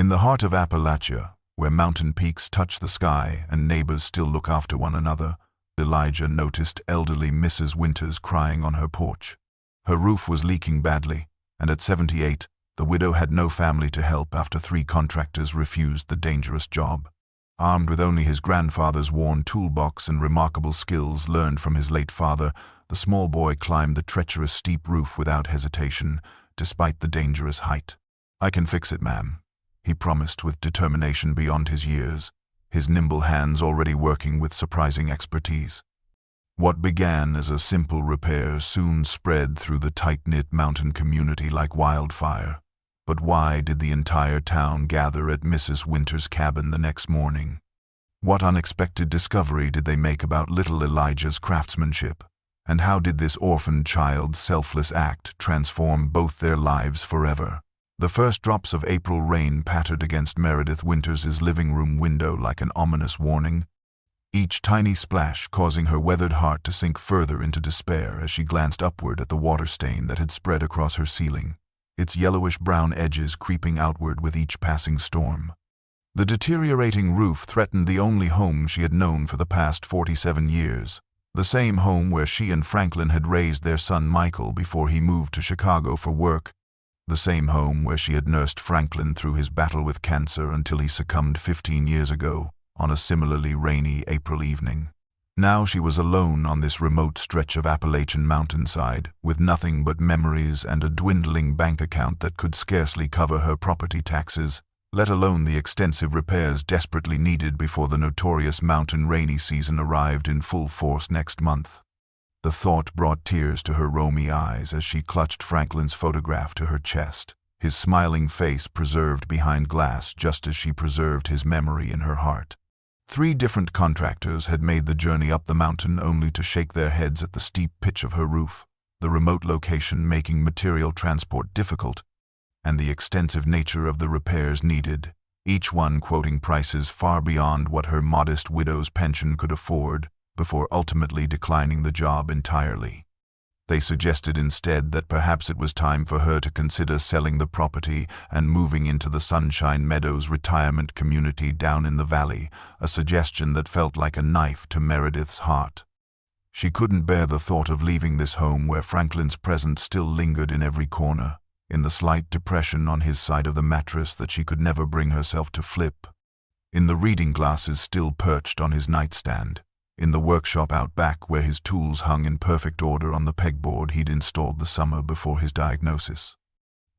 In the heart of Appalachia, where mountain peaks touch the sky and neighbors still look after one another, Elijah noticed elderly Mrs. Winters crying on her porch. Her roof was leaking badly, and at 78, the widow had no family to help after 3 contractors refused the dangerous job. Armed with only his grandfather's worn toolbox and remarkable skills learned from his late father, the small boy climbed the treacherous steep roof without hesitation, despite the dangerous height. "I can fix it, ma'am," he promised with determination beyond his years, his nimble hands already working with surprising expertise. What began as a simple repair soon spread through the tight-knit mountain community like wildfire. But why did the entire town gather at Mrs. Winters' cabin the next morning? What unexpected discovery did they make about little Elijah's craftsmanship? And how did this orphaned child's selfless act transform both their lives forever? The first drops of April rain pattered against Meredith Winters' living room window like an ominous warning, each tiny splash causing her weathered heart to sink further into despair as she glanced upward at the water stain that had spread across her ceiling, its yellowish-brown edges creeping outward with each passing storm. The deteriorating roof threatened the only home she had known for the past 47 years, the same home where she and Franklin had raised their son Michael before he moved to Chicago for work, the same home where she had nursed Franklin through his battle with cancer until he succumbed 15 years ago on a similarly rainy April evening. Now she was alone on this remote stretch of Appalachian mountainside, with nothing but memories and a dwindling bank account that could scarcely cover her property taxes, let alone the extensive repairs desperately needed before the notorious mountain rainy season arrived in full force next month. The thought brought tears to her rheumy eyes as she clutched Franklin's photograph to her chest, his smiling face preserved behind glass just as she preserved his memory in her heart. 3 different contractors had made the journey up the mountain only to shake their heads at the steep pitch of her roof, the remote location making material transport difficult, and the extensive nature of the repairs needed, each one quoting prices far beyond what her modest widow's pension could afford, before ultimately declining the job entirely. They suggested instead that perhaps it was time for her to consider selling the property and moving into the Sunshine Meadows retirement community down in the valley, a suggestion that felt like a knife to Meredith's heart. She couldn't bear the thought of leaving this home where Franklin's presence still lingered in every corner, in the slight depression on his side of the mattress that she could never bring herself to flip, in the reading glasses still perched on his nightstand, in the workshop out back where his tools hung in perfect order on the pegboard he'd installed the summer before his diagnosis.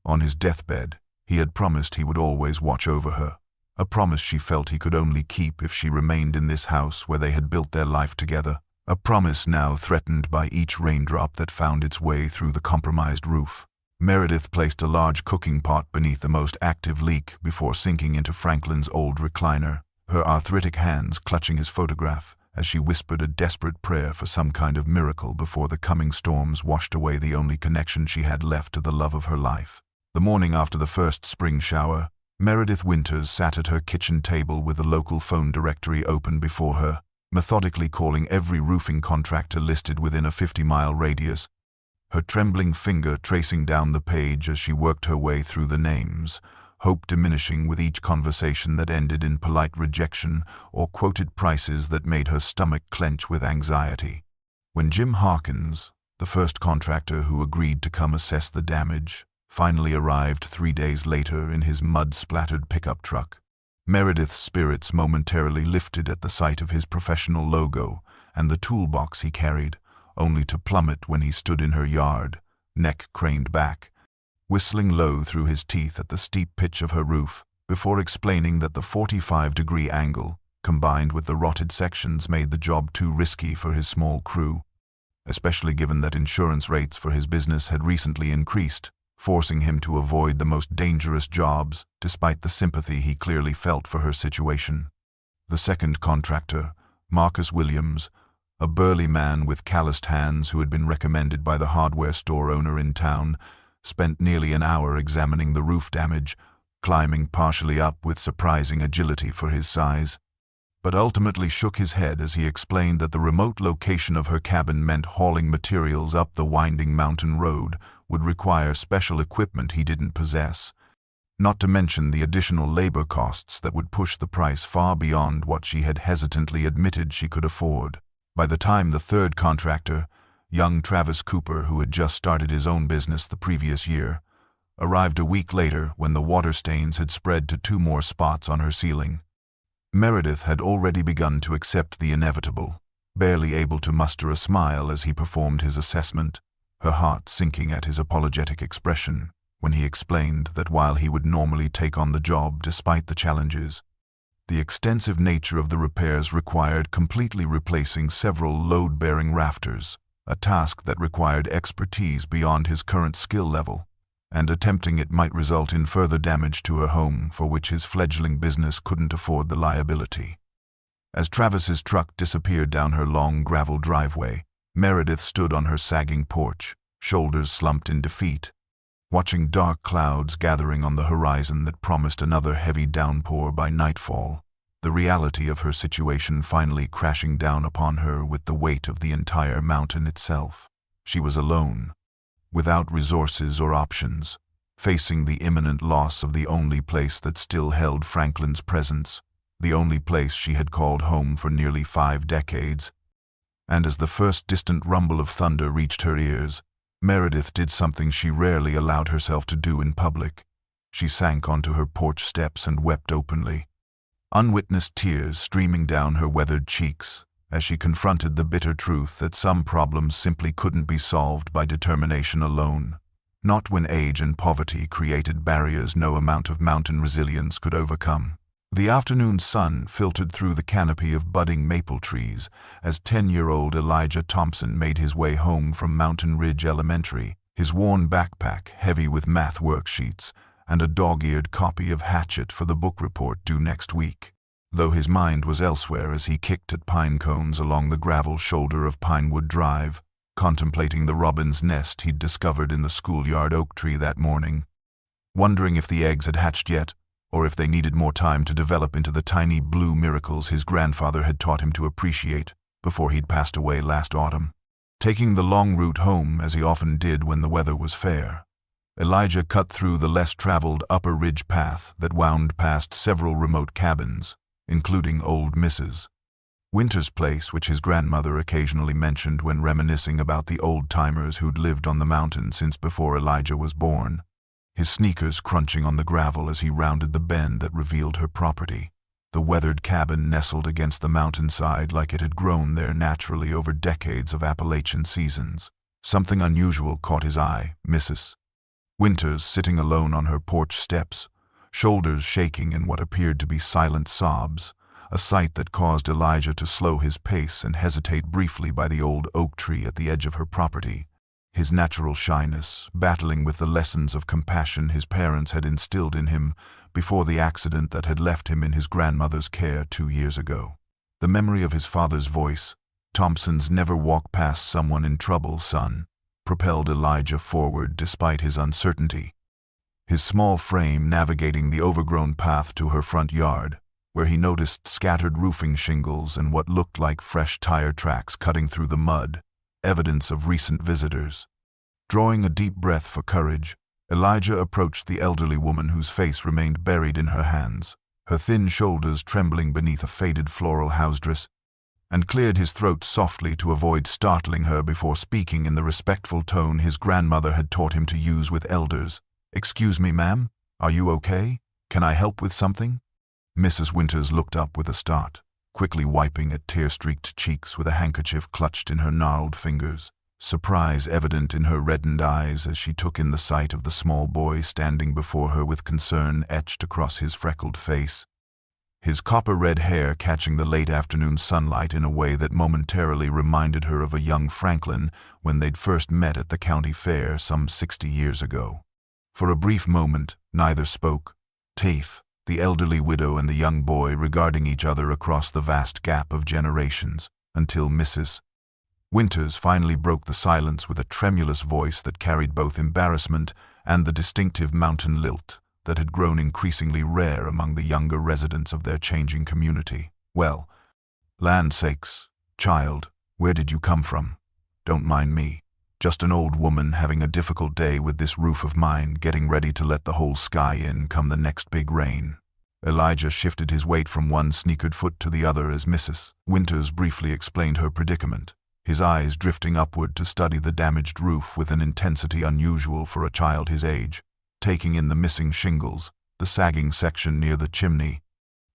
On his deathbed, he had promised he would always watch over her, a promise she felt he could only keep if she remained in this house where they had built their life together, a promise now threatened by each raindrop that found its way through the compromised roof. Meredith placed a large cooking pot beneath the most active leak before sinking into Franklin's old recliner, her arthritic hands clutching his photograph, as she whispered a desperate prayer for some kind of miracle before the coming storms washed away the only connection she had left to the love of her life. The morning after the first spring shower, Meredith Winters sat at her kitchen table with the local phone directory open before her, methodically calling every roofing contractor listed within a 50-mile radius, her trembling finger tracing down the page as she worked her way through the names, hope diminishing with each conversation that ended in polite rejection or quoted prices that made her stomach clench with anxiety. When Jim Harkins, the first contractor who agreed to come assess the damage, finally arrived 3 days later in his mud-splattered pickup truck, Meredith's spirits momentarily lifted at the sight of his professional logo and the toolbox he carried, only to plummet when he stood in her yard, neck craned back, whistling low through his teeth at the steep pitch of her roof, before explaining that the 45-degree angle, combined with the rotted sections, made the job too risky for his small crew, especially given that insurance rates for his business had recently increased, forcing him to avoid the most dangerous jobs, despite the sympathy he clearly felt for her situation. The second contractor, Marcus Williams, a burly man with calloused hands who had been recommended by the hardware store owner in town, spent nearly an hour examining the roof damage, climbing partially up with surprising agility for his size, but ultimately shook his head as he explained that the remote location of her cabin meant hauling materials up the winding mountain road would require special equipment he didn't possess. not to mention the additional labor costs that would push the price far beyond what she had hesitantly admitted she could afford. By the time the third contractor, young Travis Cooper, who had just started his own business the previous year, arrived a week later when the water stains had spread to 2 more spots on her ceiling, Meredith had already begun to accept the inevitable, barely able to muster a smile as he performed his assessment, her heart sinking at his apologetic expression when he explained that while he would normally take on the job despite the challenges, the extensive nature of the repairs required completely replacing several load-bearing rafters, a task that required expertise beyond his current skill level, and attempting it might result in further damage to her home for which his fledgling business couldn't afford the liability. As Travis's truck disappeared down her long gravel driveway, Meredith stood on her sagging porch, shoulders slumped in defeat, watching dark clouds gathering on the horizon that promised another heavy downpour by nightfall, the reality of her situation finally crashing down upon her with the weight of the entire mountain itself. She was alone, without resources or options, facing the imminent loss of the only place that still held Franklin's presence, the only place she had called home for nearly 5 decades. And as the first distant rumble of thunder reached her ears, Meredith did something she rarely allowed herself to do in public. She sank onto her porch steps and wept openly, unwitnessed tears streaming down her weathered cheeks as she confronted the bitter truth that some problems simply couldn't be solved by determination alone, not when age and poverty created barriers no amount of mountain resilience could overcome. The afternoon sun filtered through the canopy of budding maple trees as 10-year-old Elijah Thompson made his way home from Mountain Ridge Elementary, his worn backpack heavy with math worksheets and a dog-eared copy of Hatchet for the book report due next week. Though his mind was elsewhere as he kicked at pine cones along the gravel shoulder of Pinewood Drive, contemplating the robin's nest he'd discovered in the schoolyard oak tree that morning, wondering if the eggs had hatched yet, or if they needed more time to develop into the tiny blue miracles his grandfather had taught him to appreciate before he'd passed away last autumn. Taking the long route home, as he often did when the weather was fair, Elijah cut through the less-traveled upper ridge path that wound past several remote cabins, including old Mrs. Winter's place, which his grandmother occasionally mentioned when reminiscing about the old-timers who'd lived on the mountain since before Elijah was born, his sneakers crunching on the gravel as he rounded the bend that revealed her property. The weathered cabin nestled against the mountainside like it had grown there naturally over decades of Appalachian seasons. Something unusual caught his eye. Mrs. Winters sitting alone on her porch steps, shoulders shaking in what appeared to be silent sobs, a sight that caused Elijah to slow his pace and hesitate briefly by the old oak tree at the edge of her property, his natural shyness battling with the lessons of compassion his parents had instilled in him before the accident that had left him in his grandmother's care 2 years ago. The memory of his father's voice, "Thompson's never walk past someone in trouble, son," propelled Elijah forward despite his uncertainty, his small frame navigating the overgrown path to her front yard, where he noticed scattered roofing shingles and what looked like fresh tire tracks cutting through the mud, evidence of recent visitors. Drawing a deep breath for courage, Elijah approached the elderly woman whose face remained buried in her hands, her thin shoulders trembling beneath a faded floral housedress, and cleared his throat softly to avoid startling her before speaking in the respectful tone his grandmother had taught him to use with elders. "Excuse me, ma'am, are you okay? Can I help with something?" Mrs. Winters looked up with a start, quickly wiping at tear-streaked cheeks with a handkerchief clutched in her gnarled fingers, surprise evident in her reddened eyes as she took in the sight of the small boy standing before her with concern etched across his freckled face, his copper-red hair catching the late afternoon sunlight in a way that momentarily reminded her of a young Franklin when they'd first met at the county fair some 60 years ago. For a brief moment, neither spoke, Tafe, the elderly widow and the young boy regarding each other across the vast gap of generations, until Mrs. Winters finally broke the silence with a tremulous voice that carried both embarrassment and the distinctive mountain lilt that had grown increasingly rare among the younger residents of their changing community. "Well, land sakes, child, where did you come from? Don't mind me. Just an old woman having a difficult day with this roof of mine, getting ready to let the whole sky in come the next big rain." Elijah shifted his weight from one sneakered foot to the other as Mrs. Winters briefly explained her predicament, his eyes drifting upward to study the damaged roof with an intensity unusual for a child his age, taking in the missing shingles, the sagging section near the chimney,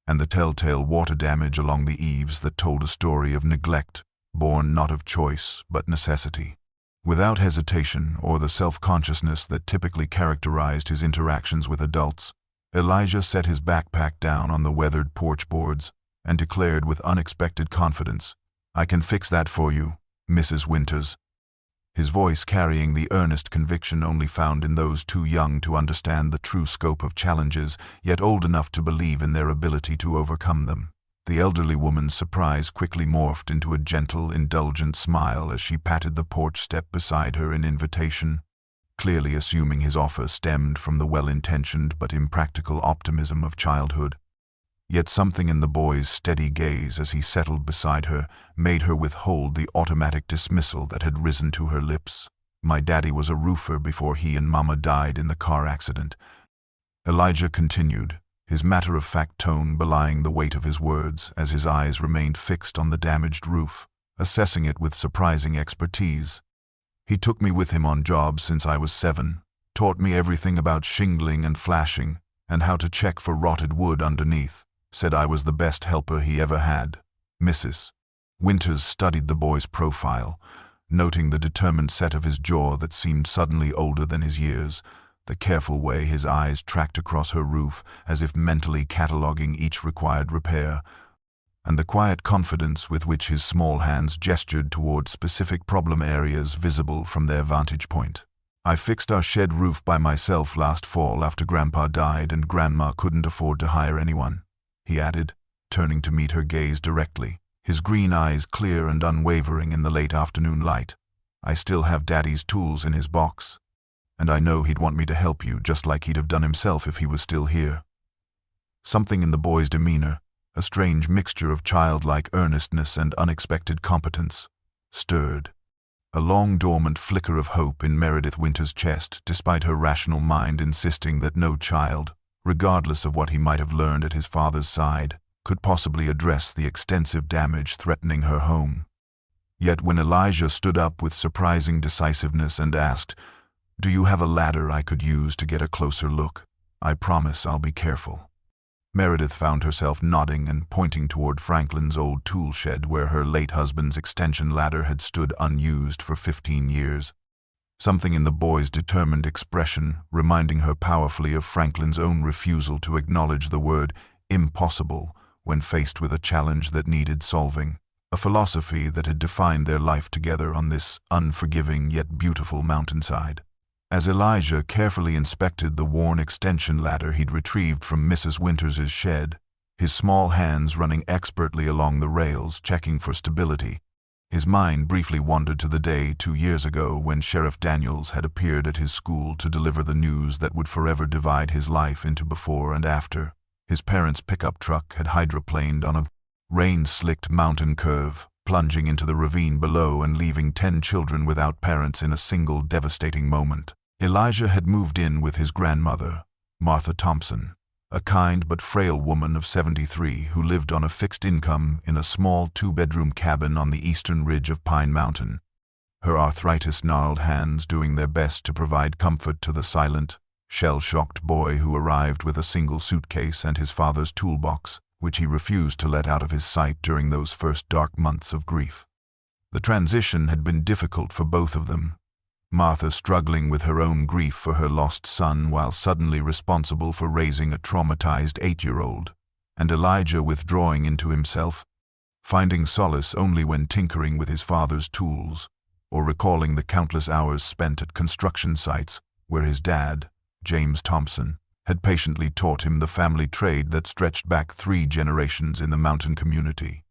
and the telltale water damage along the eaves that told a story of neglect, born not of choice but necessity. Without hesitation or the self-consciousness that typically characterized his interactions with adults, Elijah set his backpack down on the weathered porch boards and declared with unexpected confidence, "I can fix that for you, Mrs. Winters." His voice carrying the earnest conviction only found in those too young to understand the true scope of challenges, yet old enough to believe in their ability to overcome them. The elderly woman's surprise quickly morphed into a gentle, indulgent smile as she patted the porch step beside her in invitation, clearly assuming his offer stemmed from the well-intentioned but impractical optimism of childhood. Yet something in the boy's steady gaze as he settled beside her made her withhold the automatic dismissal that had risen to her lips. "My daddy was a roofer before he and Mama died in the car accident," Elijah continued, his matter-of-fact tone belying the weight of his words as his eyes remained fixed on the damaged roof, assessing it with surprising expertise. "He took me with him on jobs since I was 7, taught me everything about shingling and flashing, and how to check for rotted wood underneath. Said I was the best helper he ever had." Mrs. Winters studied the boy's profile, noting the determined set of his jaw that seemed suddenly older than his years, the careful way his eyes tracked across her roof as if mentally cataloging each required repair, and the quiet confidence with which his small hands gestured toward specific problem areas visible from their vantage point. "I fixed our shed roof by myself last fall after Grandpa died and Grandma couldn't afford to hire anyone," he added, turning to meet her gaze directly, his green eyes clear and unwavering in the late afternoon light. "I still have Daddy's tools in his box, and I know he'd want me to help you just like he'd have done himself if he was still here." Something in the boy's demeanor, a strange mixture of childlike earnestness and unexpected competence, stirred a long dormant flicker of hope in Meredith Winters' chest, despite her rational mind insisting that no child, regardless of what he might have learned at his father's side, could possibly address the extensive damage threatening her home. Yet when Elijah stood up with surprising decisiveness and asked, "Do you have a ladder I could use to get a closer look? I promise I'll be careful," Meredith found herself nodding and pointing toward Franklin's old tool shed where her late husband's extension ladder had stood unused for 15 years. Something in the boy's determined expression reminding her powerfully of Franklin's own refusal to acknowledge the word impossible when faced with a challenge that needed solving, a philosophy that had defined their life together on this unforgiving yet beautiful mountainside. As Elijah carefully inspected the worn extension ladder he'd retrieved from Mrs. Winters' shed, his small hands running expertly along the rails, checking for stability, his mind briefly wandered to the day 2 years ago when Sheriff Daniels had appeared at his school to deliver the news that would forever divide his life into before and after. His parents' pickup truck had hydroplaned on a rain-slicked mountain curve, plunging into the ravine below and leaving 10 children without parents in a single devastating moment. Elijah had moved in with his grandmother, Martha Thompson, a kind but frail woman of 73 who lived on a fixed income in a small 2-bedroom cabin on the eastern ridge of Pine Mountain, her arthritis-gnarled hands doing their best to provide comfort to the silent, shell-shocked boy who arrived with a single suitcase and his father's toolbox, which he refused to let out of his sight during those first dark months of grief. The transition had been difficult for both of them, Martha struggling with her own grief for her lost son while suddenly responsible for raising a traumatized 8-year-old, and Elijah withdrawing into himself, finding solace only when tinkering with his father's tools, or recalling the countless hours spent at construction sites where his dad, James Thompson, had patiently taught him the family trade that stretched back 3 generations in the mountain community.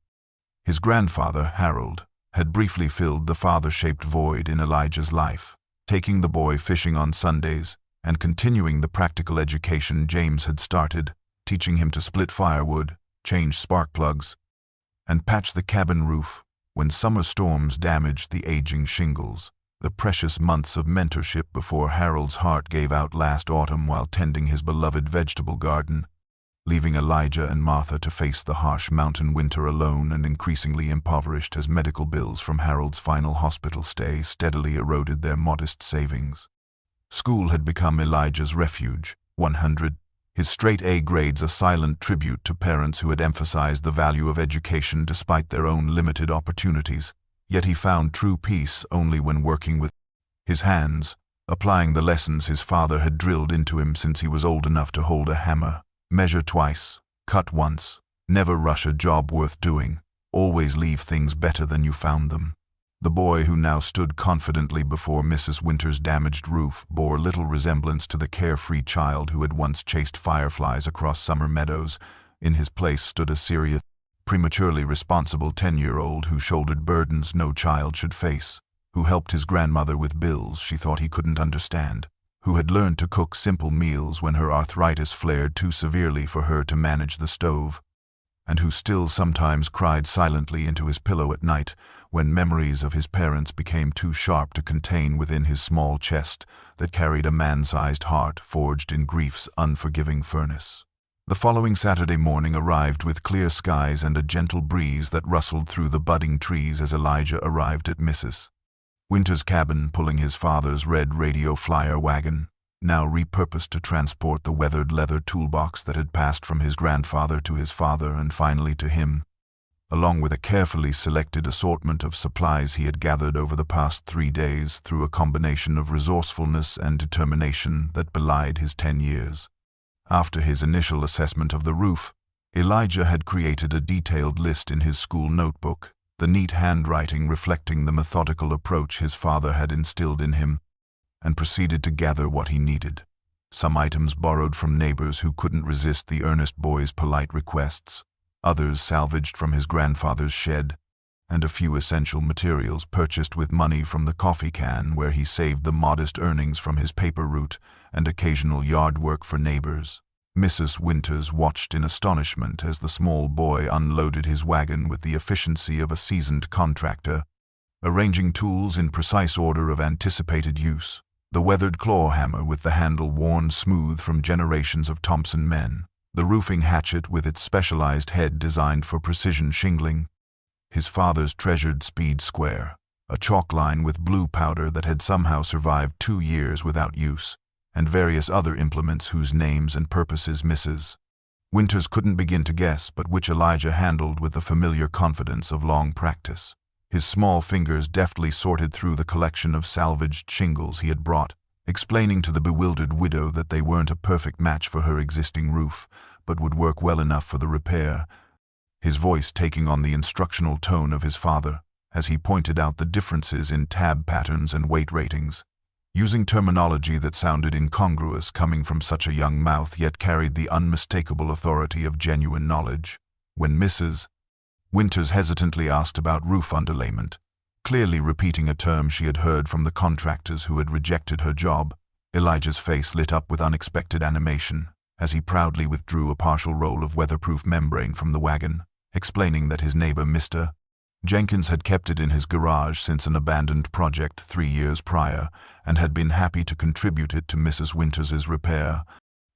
His grandfather, Harold, had briefly filled the father-shaped void in Elijah's life, taking the boy fishing on Sundays and continuing the practical education James had started, teaching him to split firewood, change spark plugs, and patch the cabin roof when summer storms damaged the aging shingles. the precious months of mentorship before Harold's heart gave out last autumn while tending his beloved vegetable garden, leaving Elijah and Martha to face the harsh mountain winter alone and increasingly impoverished as medical bills from Harold's final hospital stay steadily eroded their modest savings. School had become Elijah's refuge. 100. His straight A grades a silent tribute to parents who had emphasized the value of education despite their own limited opportunities, yet he found true peace only when working with his hands, applying the lessons his father had drilled into him since he was old enough to hold a hammer. Measure twice, cut once, never rush a job worth doing, always leave things better than you found them. The boy who now stood confidently before Mrs. Winter's damaged roof bore little resemblance to the carefree child who had once chased fireflies across summer meadows. In his place stood a serious, prematurely responsible 10-year-old who shouldered burdens no child should face, who helped his grandmother with bills she thought he couldn't understand, who had learned to cook simple meals when her arthritis flared too severely for her to manage the stove, and who still sometimes cried silently into his pillow at night when memories of his parents became too sharp to contain within his small chest that carried a man-sized heart forged in grief's unforgiving furnace. The following Saturday morning arrived with clear skies and a gentle breeze that rustled through the budding trees as Elijah arrived at Mrs. Winter's cabin, pulling his father's red radio flyer wagon, now repurposed to transport the weathered leather toolbox that had passed from his grandfather to his father and finally to him, along with a carefully selected assortment of supplies he had gathered over the past 3 days through a combination of resourcefulness and determination that belied his 10 years. After his initial assessment of the roof, Elijah had created a detailed list in his school notebook, the neat handwriting reflecting the methodical approach his father had instilled in him, and proceeded to gather what he needed. Some items borrowed from neighbors who couldn't resist the earnest boy's polite requests, others salvaged from his grandfather's shed, and a few essential materials purchased with money from the coffee can where he saved the modest earnings from his paper route and occasional yard work for neighbors. Mrs. Winters watched in astonishment as the small boy unloaded his wagon with the efficiency of a seasoned contractor, arranging tools in precise order of anticipated use. The weathered claw hammer with the handle worn smooth from generations of Thompson men, the roofing hatchet with its specialized head designed for precision shingling, his father's treasured speed square, a chalk line with blue powder that had somehow survived 2 years without use, and various other implements whose names and purposes Mrs. Winters couldn't begin to guess, but which Elijah handled with the familiar confidence of long practice. His small fingers deftly sorted through the collection of salvaged shingles he had brought, explaining to the bewildered widow that they weren't a perfect match for her existing roof, but would work well enough for the repair, his voice taking on the instructional tone of his father as he pointed out the differences in tab patterns and weight ratings, using terminology that sounded incongruous coming from such a young mouth yet carried the unmistakable authority of genuine knowledge. When Mrs. Winters hesitantly asked about roof underlayment, clearly repeating a term she had heard from the contractors who had rejected her job, Elijah's face lit up with unexpected animation as he proudly withdrew a partial roll of weatherproof membrane from the wagon, explaining that his neighbor Mr. Jenkins had kept it in his garage since an abandoned project 3 years prior and had been happy to contribute it to Mrs. Winters's repair.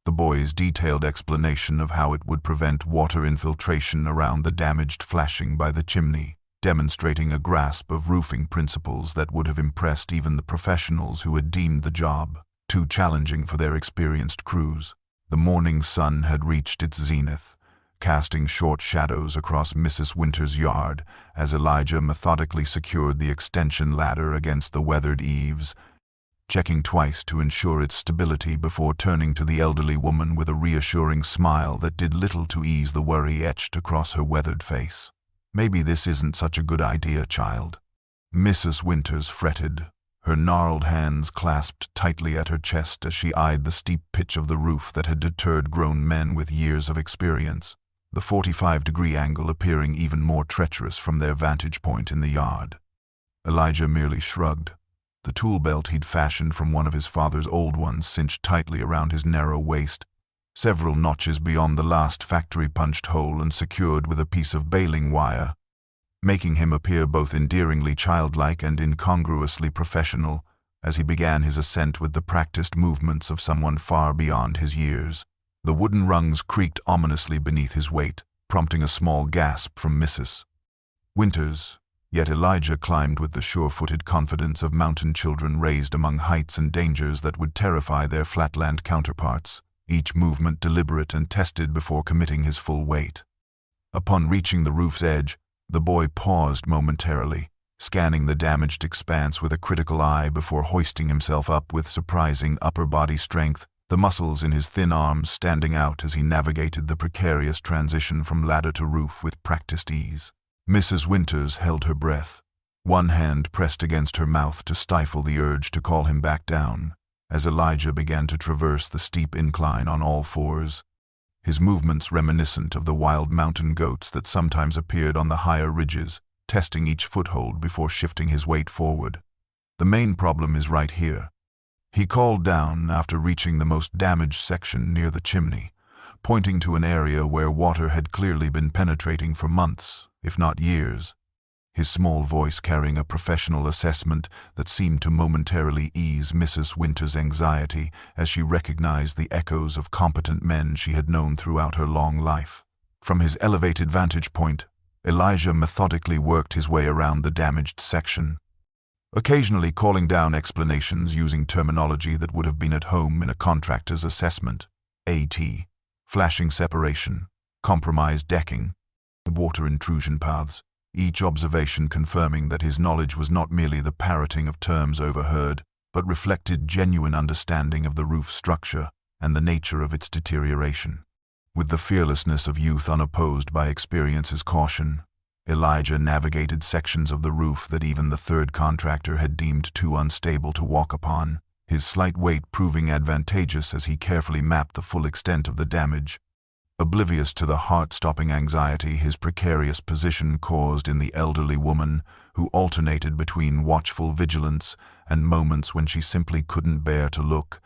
The boy's detailed explanation of how it would prevent water infiltration around the damaged flashing by the chimney, demonstrating a grasp of roofing principles that would have impressed even the professionals who had deemed the job too challenging for their experienced crews. The morning sun had reached its zenith, casting short shadows across Mrs. Winter's yard as Elijah methodically secured the extension ladder against the weathered eaves, checking twice to ensure its stability before turning to the elderly woman with a reassuring smile that did little to ease the worry etched across her weathered face. "Maybe this isn't such a good idea, child," Mrs. Winters fretted, her gnarled hands clasped tightly at her chest as she eyed the steep pitch of the roof that had deterred grown men with years of experience, the 45-degree angle appearing even more treacherous from their vantage point in the yard. Elijah merely shrugged, the tool belt he'd fashioned from one of his father's old ones cinched tightly around his narrow waist, several notches beyond the last factory-punched hole and secured with a piece of baling wire. making him appear both endearingly childlike and incongruously professional as he began his ascent with the practiced movements of someone far beyond his years. The wooden rungs creaked ominously beneath his weight, prompting a small gasp from Mrs. Winters, yet Elijah climbed with the sure-footed confidence of mountain children raised among heights and dangers that would terrify their flatland counterparts, each movement deliberate and tested before committing his full weight. Upon reaching the roof's edge, the boy paused momentarily, scanning the damaged expanse with a critical eye before hoisting himself up with surprising upper body strength, the muscles in his thin arms standing out as he navigated the precarious transition from ladder to roof with practiced ease. Mrs. Winters held her breath, one hand pressed against her mouth to stifle the urge to call him back down, as Elijah began to traverse the steep incline on all fours, his movements reminiscent of the wild mountain goats that sometimes appeared on the higher ridges, testing each foothold before shifting his weight forward. "The main problem is right here," he called down after reaching the most damaged section near the chimney, pointing to an area where water had clearly been penetrating for months, if not years, his small voice carrying a professional assessment that seemed to momentarily ease Mrs. Winters' anxiety as she recognized the echoes of competent men she had known throughout her long life. From his elevated vantage point, Elijah methodically worked his way around the damaged section, occasionally calling down explanations using terminology that would have been at home in a contractor's assessment: AT, flashing separation, compromised decking, water intrusion paths, each observation confirming that his knowledge was not merely the parroting of terms overheard, but reflected genuine understanding of the roof structure and the nature of its deterioration. With the fearlessness of youth unopposed by experience's caution, Elijah navigated sections of the roof that even the third contractor had deemed too unstable to walk upon, his slight weight proving advantageous as he carefully mapped the full extent of the damage, oblivious to the heart-stopping anxiety his precarious position caused in the elderly woman who alternated between watchful vigilance and moments when she simply couldn't bear to look,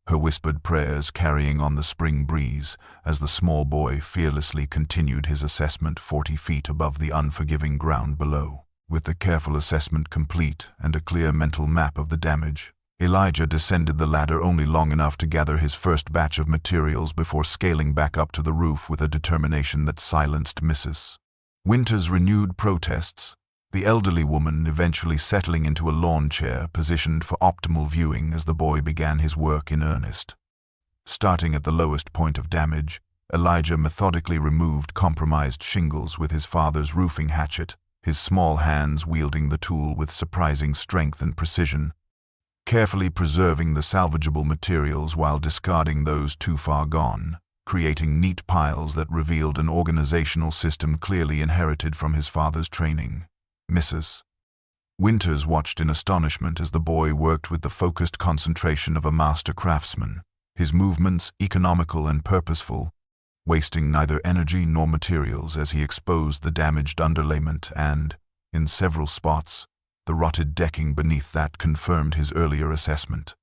her whispered prayers carrying on the spring breeze as the small boy fearlessly continued his assessment 40 feet above the unforgiving ground below. With the careful assessment complete and a clear mental map of the damage, Elijah descended the ladder only long enough to gather his first batch of materials before scaling back up to the roof with a determination that silenced Mrs. Winters' renewed protests, the elderly woman eventually settling into a lawn chair positioned for optimal viewing as the boy began his work in earnest. Starting at the lowest point of damage, Elijah methodically removed compromised shingles with his father's roofing hatchet, his small hands wielding the tool with surprising strength and precision, carefully preserving the salvageable materials while discarding those too far gone, creating neat piles that revealed an organizational system clearly inherited from his father's training. Mrs. Winters watched in astonishment as the boy worked with the focused concentration of a master craftsman, his movements economical and purposeful, wasting neither energy nor materials as he exposed the damaged underlayment and, in several spots, the rotted decking beneath that confirmed his earlier assessment.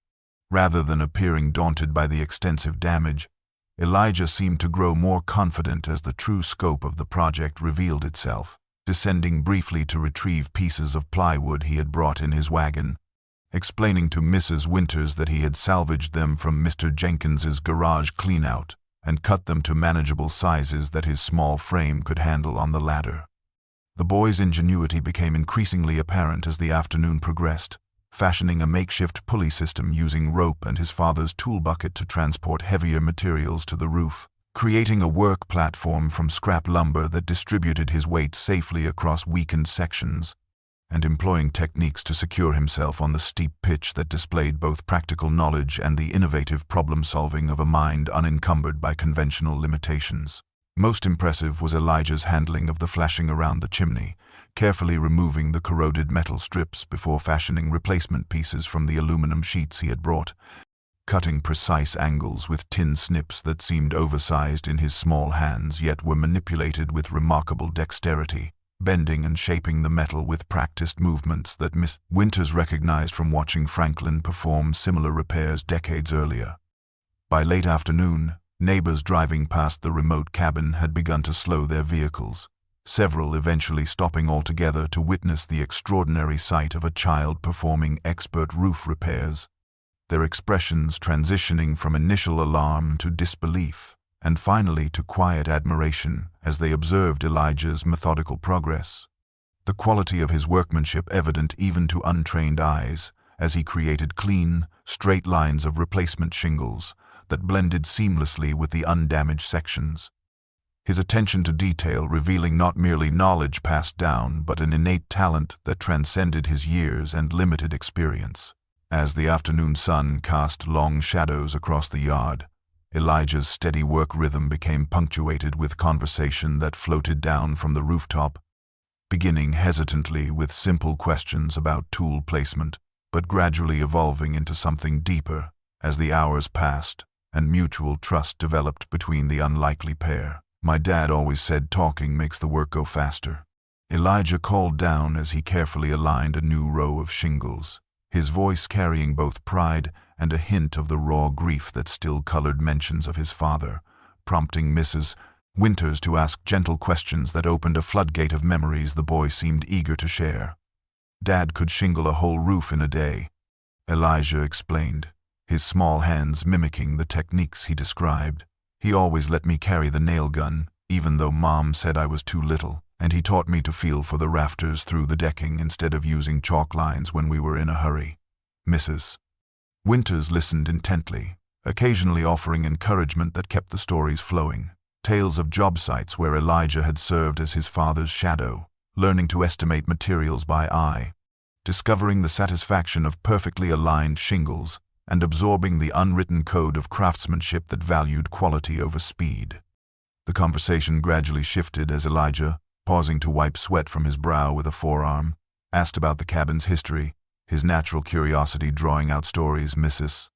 Rather than appearing daunted by the extensive damage, Elijah seemed to grow more confident as the true scope of the project revealed itself, descending briefly to retrieve pieces of plywood he had brought in his wagon, explaining to Mrs. Winters that he had salvaged them from Mr. Jenkins's garage cleanout and cut them to manageable sizes that his small frame could handle on the ladder. The boy's ingenuity became increasingly apparent as the afternoon progressed, fashioning a makeshift pulley system using rope and his father's tool bucket to transport heavier materials to the roof, creating a work platform from scrap lumber that distributed his weight safely across weakened sections, and employing techniques to secure himself on the steep pitch that displayed both practical knowledge and the innovative problem-solving of a mind unencumbered by conventional limitations. Most impressive was Elijah's handling of the flashing around the chimney, carefully removing the corroded metal strips before fashioning replacement pieces from the aluminum sheets he had brought, cutting precise angles with tin snips that seemed oversized in his small hands yet were manipulated with remarkable dexterity, bending and shaping the metal with practiced movements that Miss Winters recognized from watching Franklin perform similar repairs decades earlier. By late afternoon, neighbors driving past the remote cabin had begun to slow their vehicles, several eventually stopping altogether to witness the extraordinary sight of a child performing expert roof repairs, their expressions transitioning from initial alarm to disbelief, and finally to quiet admiration as they observed Elijah's methodical progress. The quality of his workmanship evident even to untrained eyes, as he created clean, straight lines of replacement shingles that blended seamlessly with the undamaged sections. His attention to detail revealing not merely knowledge passed down, but an innate talent that transcended his years and limited experience. As the afternoon sun cast long shadows across the yard, Elijah's steady work rhythm became punctuated with conversation that floated down from the rooftop, beginning hesitantly with simple questions about tool placement, but gradually evolving into something deeper as the hours passed and mutual trust developed between the unlikely pair. "My dad always said talking makes the work go faster," Elijah called down as he carefully aligned a new row of shingles, his voice carrying both pride and a hint of the raw grief that still colored mentions of his father, prompting Mrs. Winters to ask gentle questions that opened a floodgate of memories the boy seemed eager to share. "Dad could shingle a whole roof in a day," Elijah explained, his small hands mimicking the techniques he described. "He always let me carry the nail gun, even though Mom said I was too little, and he taught me to feel for the rafters through the decking instead of using chalk lines when we were in a hurry." Mrs. Winters listened intently, occasionally offering encouragement that kept the stories flowing. Tales of job sites where Elijah had served as his father's shadow, learning to estimate materials by eye, discovering the satisfaction of perfectly aligned shingles, and absorbing the unwritten code of craftsmanship that valued quality over speed. The conversation gradually shifted as Elijah, pausing to wipe sweat from his brow with a forearm, asked about the cabin's history, his natural curiosity drawing out stories Mrs.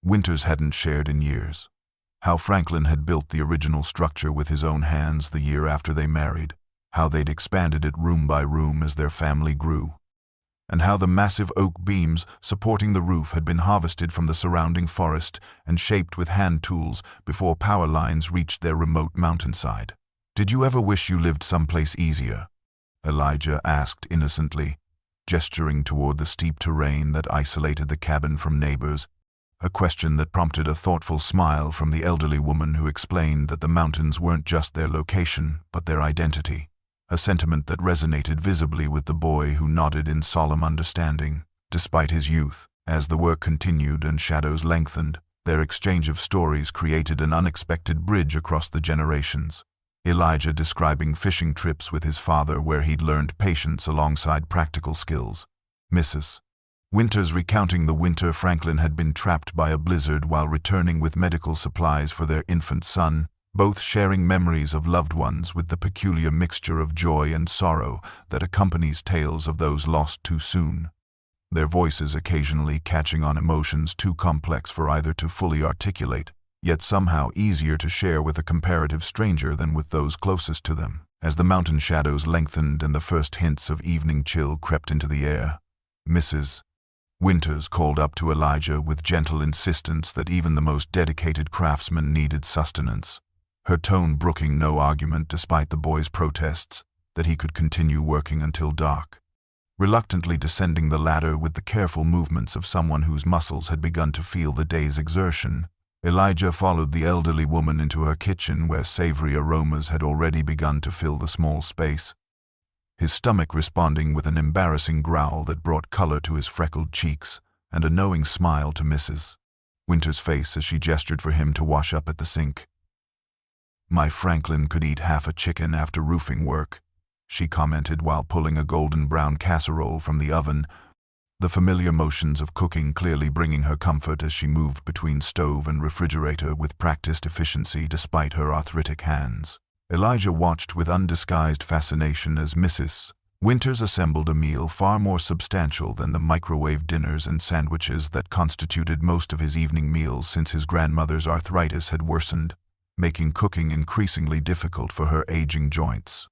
Winters hadn't shared in years. How Franklin had built the original structure with his own hands the year after they married, how they'd expanded it room by room as their family grew, and how the massive oak beams supporting the roof had been harvested from the surrounding forest and shaped with hand tools before power lines reached their remote mountainside. "Did you ever wish you lived someplace easier?" Elijah asked innocently, gesturing toward the steep terrain that isolated the cabin from neighbors, a question that prompted a thoughtful smile from the elderly woman who explained that the mountains weren't just their location, but their identity, a sentiment that resonated visibly with the boy who nodded in solemn understanding. Despite his youth, as the work continued and shadows lengthened, their exchange of stories created an unexpected bridge across the generations. Elijah describing fishing trips with his father where he'd learned patience alongside practical skills. Mrs. Winters recounting the winter Franklin had been trapped by a blizzard while returning with medical supplies for their infant son, both sharing memories of loved ones with the peculiar mixture of joy and sorrow that accompanies tales of those lost too soon, their voices occasionally catching on emotions too complex for either to fully articulate, yet somehow easier to share with a comparative stranger than with those closest to them. As the mountain shadows lengthened and the first hints of evening chill crept into the air, Mrs. Winters called up to Elijah with gentle insistence that even the most dedicated craftsman needed sustenance, her tone brooking no argument despite the boy's protests that he could continue working until dark. Reluctantly descending the ladder with the careful movements of someone whose muscles had begun to feel the day's exertion, Elijah followed the elderly woman into her kitchen where savory aromas had already begun to fill the small space, his stomach responding with an embarrassing growl that brought color to his freckled cheeks and a knowing smile to Mrs. Winters' face as she gestured for him to wash up at the sink. "My Franklin could eat half a chicken after roofing work," she commented while pulling a golden brown casserole from the oven, the familiar motions of cooking clearly bringing her comfort as she moved between stove and refrigerator with practiced efficiency despite her arthritic hands. Elijah watched with undisguised fascination as Mrs. Winters assembled a meal far more substantial than the microwave dinners and sandwiches that constituted most of his evening meals since his grandmother's arthritis had worsened, making cooking increasingly difficult for her aging joints.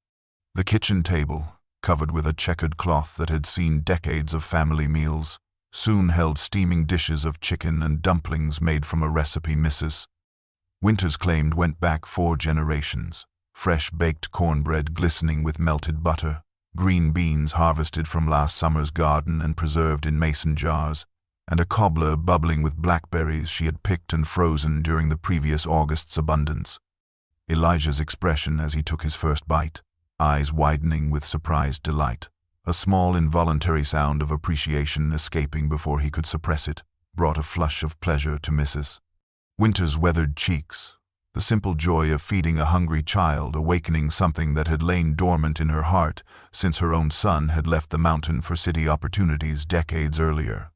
The kitchen table, covered with a checkered cloth that had seen decades of family meals, soon held steaming dishes of chicken and dumplings made from a recipe Mrs. Winters claimed went back 4 generations. fresh baked cornbread glistening with melted butter, green beans harvested from last summer's garden and preserved in mason jars, and a cobbler bubbling with blackberries she had picked and frozen during the previous August's abundance. Elijah's expression as he took his first bite, eyes widening with surprised delight, a small involuntary sound of appreciation escaping before he could suppress it, brought a flush of pleasure to Mrs. Winter's weathered cheeks, the simple joy of feeding a hungry child awakening something that had lain dormant in her heart since her own son had left the mountain for city opportunities decades earlier.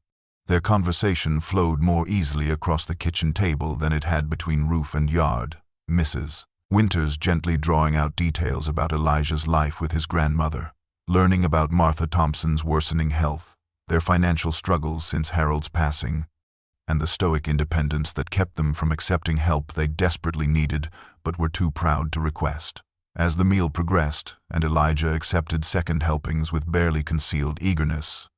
Their conversation flowed more easily across the kitchen table than it had between roof and yard, Mrs. Winters gently drawing out details about Elijah's life with his grandmother, learning about Martha Thompson's worsening health, their financial struggles since Harold's passing, and the stoic independence that kept them from accepting help they desperately needed but were too proud to request. As the meal progressed, and Elijah accepted second helpings with barely concealed eagerness,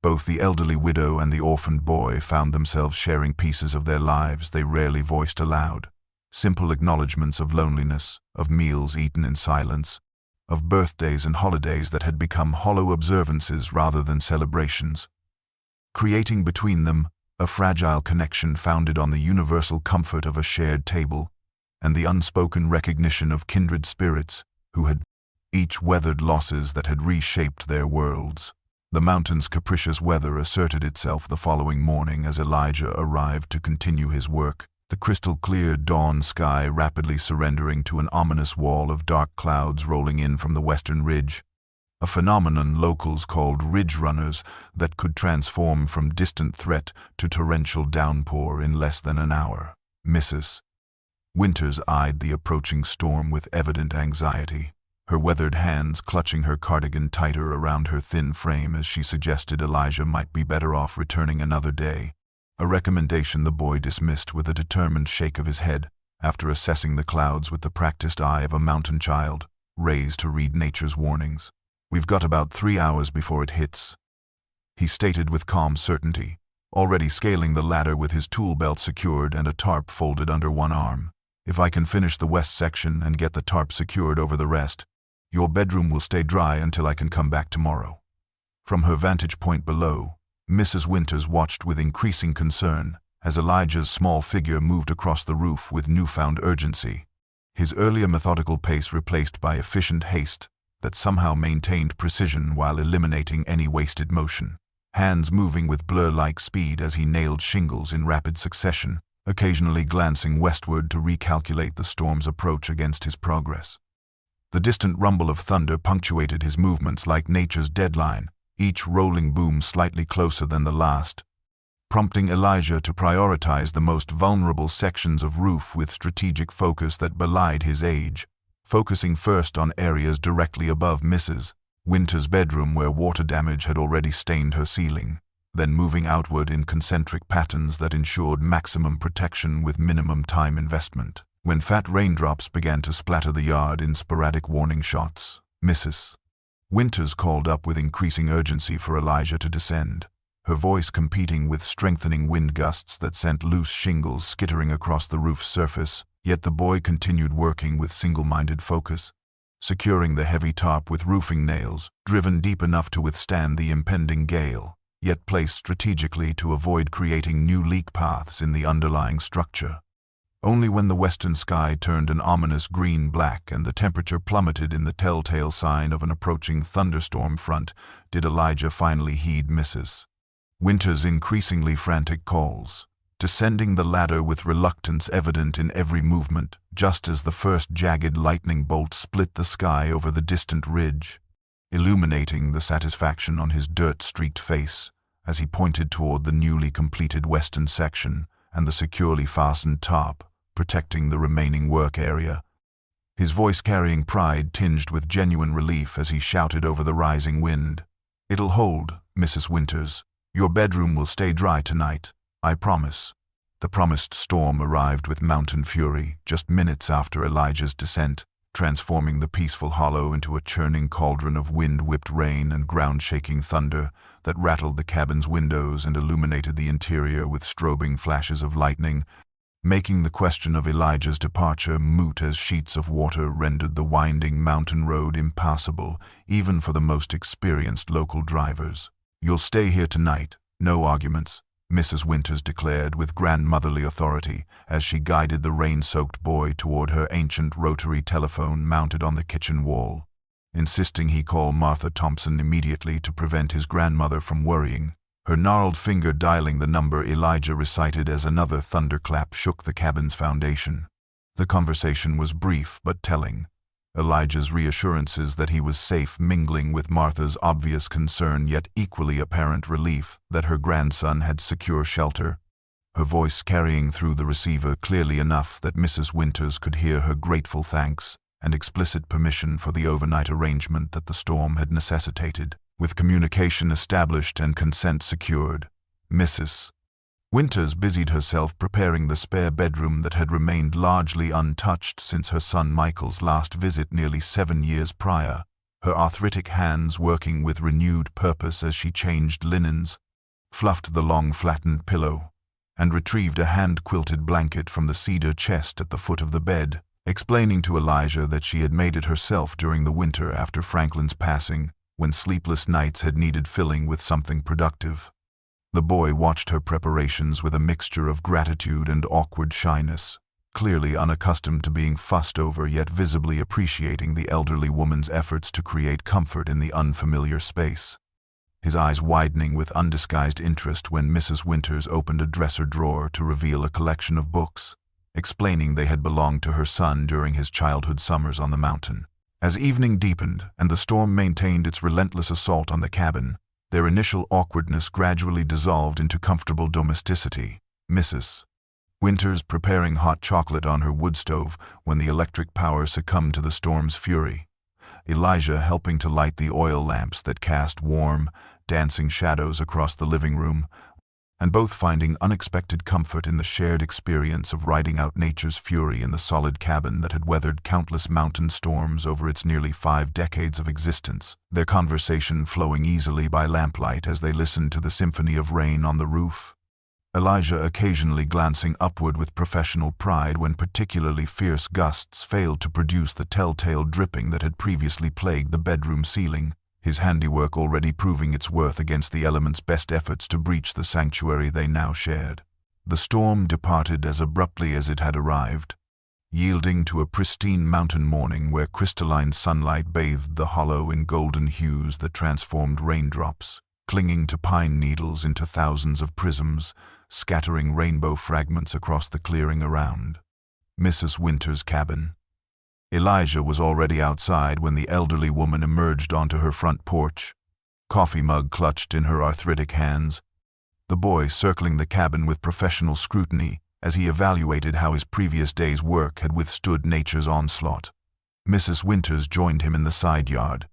both the elderly widow and the orphaned boy found themselves sharing pieces of their lives they rarely voiced aloud. Simple acknowledgments of loneliness, of meals eaten in silence, of birthdays and holidays that had become hollow observances rather than celebrations, creating between them a fragile connection founded on the universal comfort of a shared table and the unspoken recognition of kindred spirits who had each weathered losses that had reshaped their worlds. The mountain's capricious weather asserted itself the following morning as Elijah arrived to continue his work, the crystal-clear dawn sky rapidly surrendering to an ominous wall of dark clouds rolling in from the western ridge, a phenomenon locals called ridge runners that could transform from distant threat to torrential downpour in less than an hour. Mrs. Winters eyed the approaching storm with evident anxiety, her weathered hands clutching her cardigan tighter around her thin frame as she suggested Elijah might be better off returning another day, a recommendation the boy dismissed with a determined shake of his head after assessing the clouds with the practiced eye of a mountain child, raised to read nature's warnings. "We've got about 3 hours before it hits," he stated with calm certainty, already scaling the ladder with his tool belt secured and a tarp folded under one arm. "If I can finish the west section and get the tarp secured over the rest, your bedroom will stay dry until I can come back tomorrow." From her vantage point below, Mrs. Winters watched with increasing concern as Elijah's small figure moved across the roof with newfound urgency, his earlier methodical pace replaced by efficient haste that somehow maintained precision while eliminating any wasted motion, hands moving with blur-like speed as he nailed shingles in rapid succession, occasionally glancing westward to recalculate the storm's approach against his progress. The distant rumble of thunder punctuated his movements like nature's deadline, each rolling boom slightly closer than the last, prompting Elijah to prioritize the most vulnerable sections of roof with strategic focus that belied his age, focusing first on areas directly above Mrs. Winter's bedroom where water damage had already stained her ceiling, then moving outward in concentric patterns that ensured maximum protection with minimum time investment. When fat raindrops began to splatter the yard in sporadic warning shots, Mrs. Winters called up with increasing urgency for Elijah to descend, her voice competing with strengthening wind gusts that sent loose shingles skittering across the roof's surface, yet the boy continued working with single-minded focus, securing the heavy tarp with roofing nails, driven deep enough to withstand the impending gale, yet placed strategically to avoid creating new leak paths in the underlying structure. Only when the western sky turned an ominous green-black and the temperature plummeted in the telltale sign of an approaching thunderstorm front did Elijah finally heed Mrs. Winters' increasingly frantic calls, descending the ladder with reluctance evident in every movement, just as the first jagged lightning bolt split the sky over the distant ridge, illuminating the satisfaction on his dirt-streaked face as he pointed toward the newly completed western section and the securely fastened tarp, protecting the remaining work area, his voice carrying pride tinged with genuine relief as he shouted over the rising wind. "It'll hold, Mrs. Winters. Your bedroom will stay dry tonight, I promise." The promised storm arrived with mountain fury just minutes after Elijah's descent, transforming the peaceful hollow into a churning cauldron of wind-whipped rain and ground-shaking thunder that rattled the cabin's windows and illuminated the interior with strobing flashes of lightning. making the question of Elijah's departure moot as sheets of water rendered the winding mountain road impassable even for the most experienced local drivers. "You'll stay here tonight, no arguments," Mrs. Winters declared with grandmotherly authority as she guided the rain-soaked boy toward her ancient rotary telephone mounted on the kitchen wall. Insisting he call Martha Thompson immediately to prevent his grandmother from worrying, her gnarled finger dialing the number Elijah recited as another thunderclap shook the cabin's foundation. The conversation was brief but telling. Elijah's reassurances that he was safe mingling with Martha's obvious concern yet equally apparent relief that her grandson had secure shelter, her voice carrying through the receiver clearly enough that Mrs. Winters could hear her grateful thanks and explicit permission for the overnight arrangement that the storm had necessitated. With communication established and consent secured, Mrs. Winters busied herself preparing the spare bedroom that had remained largely untouched since her son Michael's last visit nearly 7 years prior, her arthritic hands working with renewed purpose as she changed linens, fluffed the long flattened pillow, and retrieved a hand-quilted blanket from the cedar chest at the foot of the bed, explaining to Elijah that she had made it herself during the winter after Franklin's passing, when sleepless nights had needed filling with something productive. The boy watched her preparations with a mixture of gratitude and awkward shyness, clearly unaccustomed to being fussed over yet visibly appreciating the elderly woman's efforts to create comfort in the unfamiliar space. His eyes widening with undisguised interest when Mrs. Winters opened a dresser drawer to reveal a collection of books, explaining they had belonged to her son during his childhood summers on the mountain. As evening deepened and the storm maintained its relentless assault on the cabin, their initial awkwardness gradually dissolved into comfortable domesticity. Mrs. Winters preparing hot chocolate on her wood stove when the electric power succumbed to the storm's fury. Elijah helping to light the oil lamps that cast warm, dancing shadows across the living room, and both finding unexpected comfort in the shared experience of riding out nature's fury in the solid cabin that had weathered countless mountain storms over its nearly 5 decades of existence, their conversation flowing easily by lamplight as they listened to the symphony of rain on the roof. Elijah occasionally glancing upward with professional pride when particularly fierce gusts failed to produce the telltale dripping that had previously plagued the bedroom ceiling, his handiwork already proving its worth against the elements' best efforts to breach the sanctuary they now shared. The storm departed as abruptly as it had arrived, yielding to a pristine mountain morning where crystalline sunlight bathed the hollow in golden hues that transformed raindrops, clinging to pine needles into thousands of prisms, scattering rainbow fragments across the clearing around. Mrs. Winters' cabin. Elijah was already outside when the elderly woman emerged onto her front porch, coffee mug clutched in her arthritic hands, the boy circling the cabin with professional scrutiny as he evaluated how his previous day's work had withstood nature's onslaught. Mrs. Winters joined him in the side yard,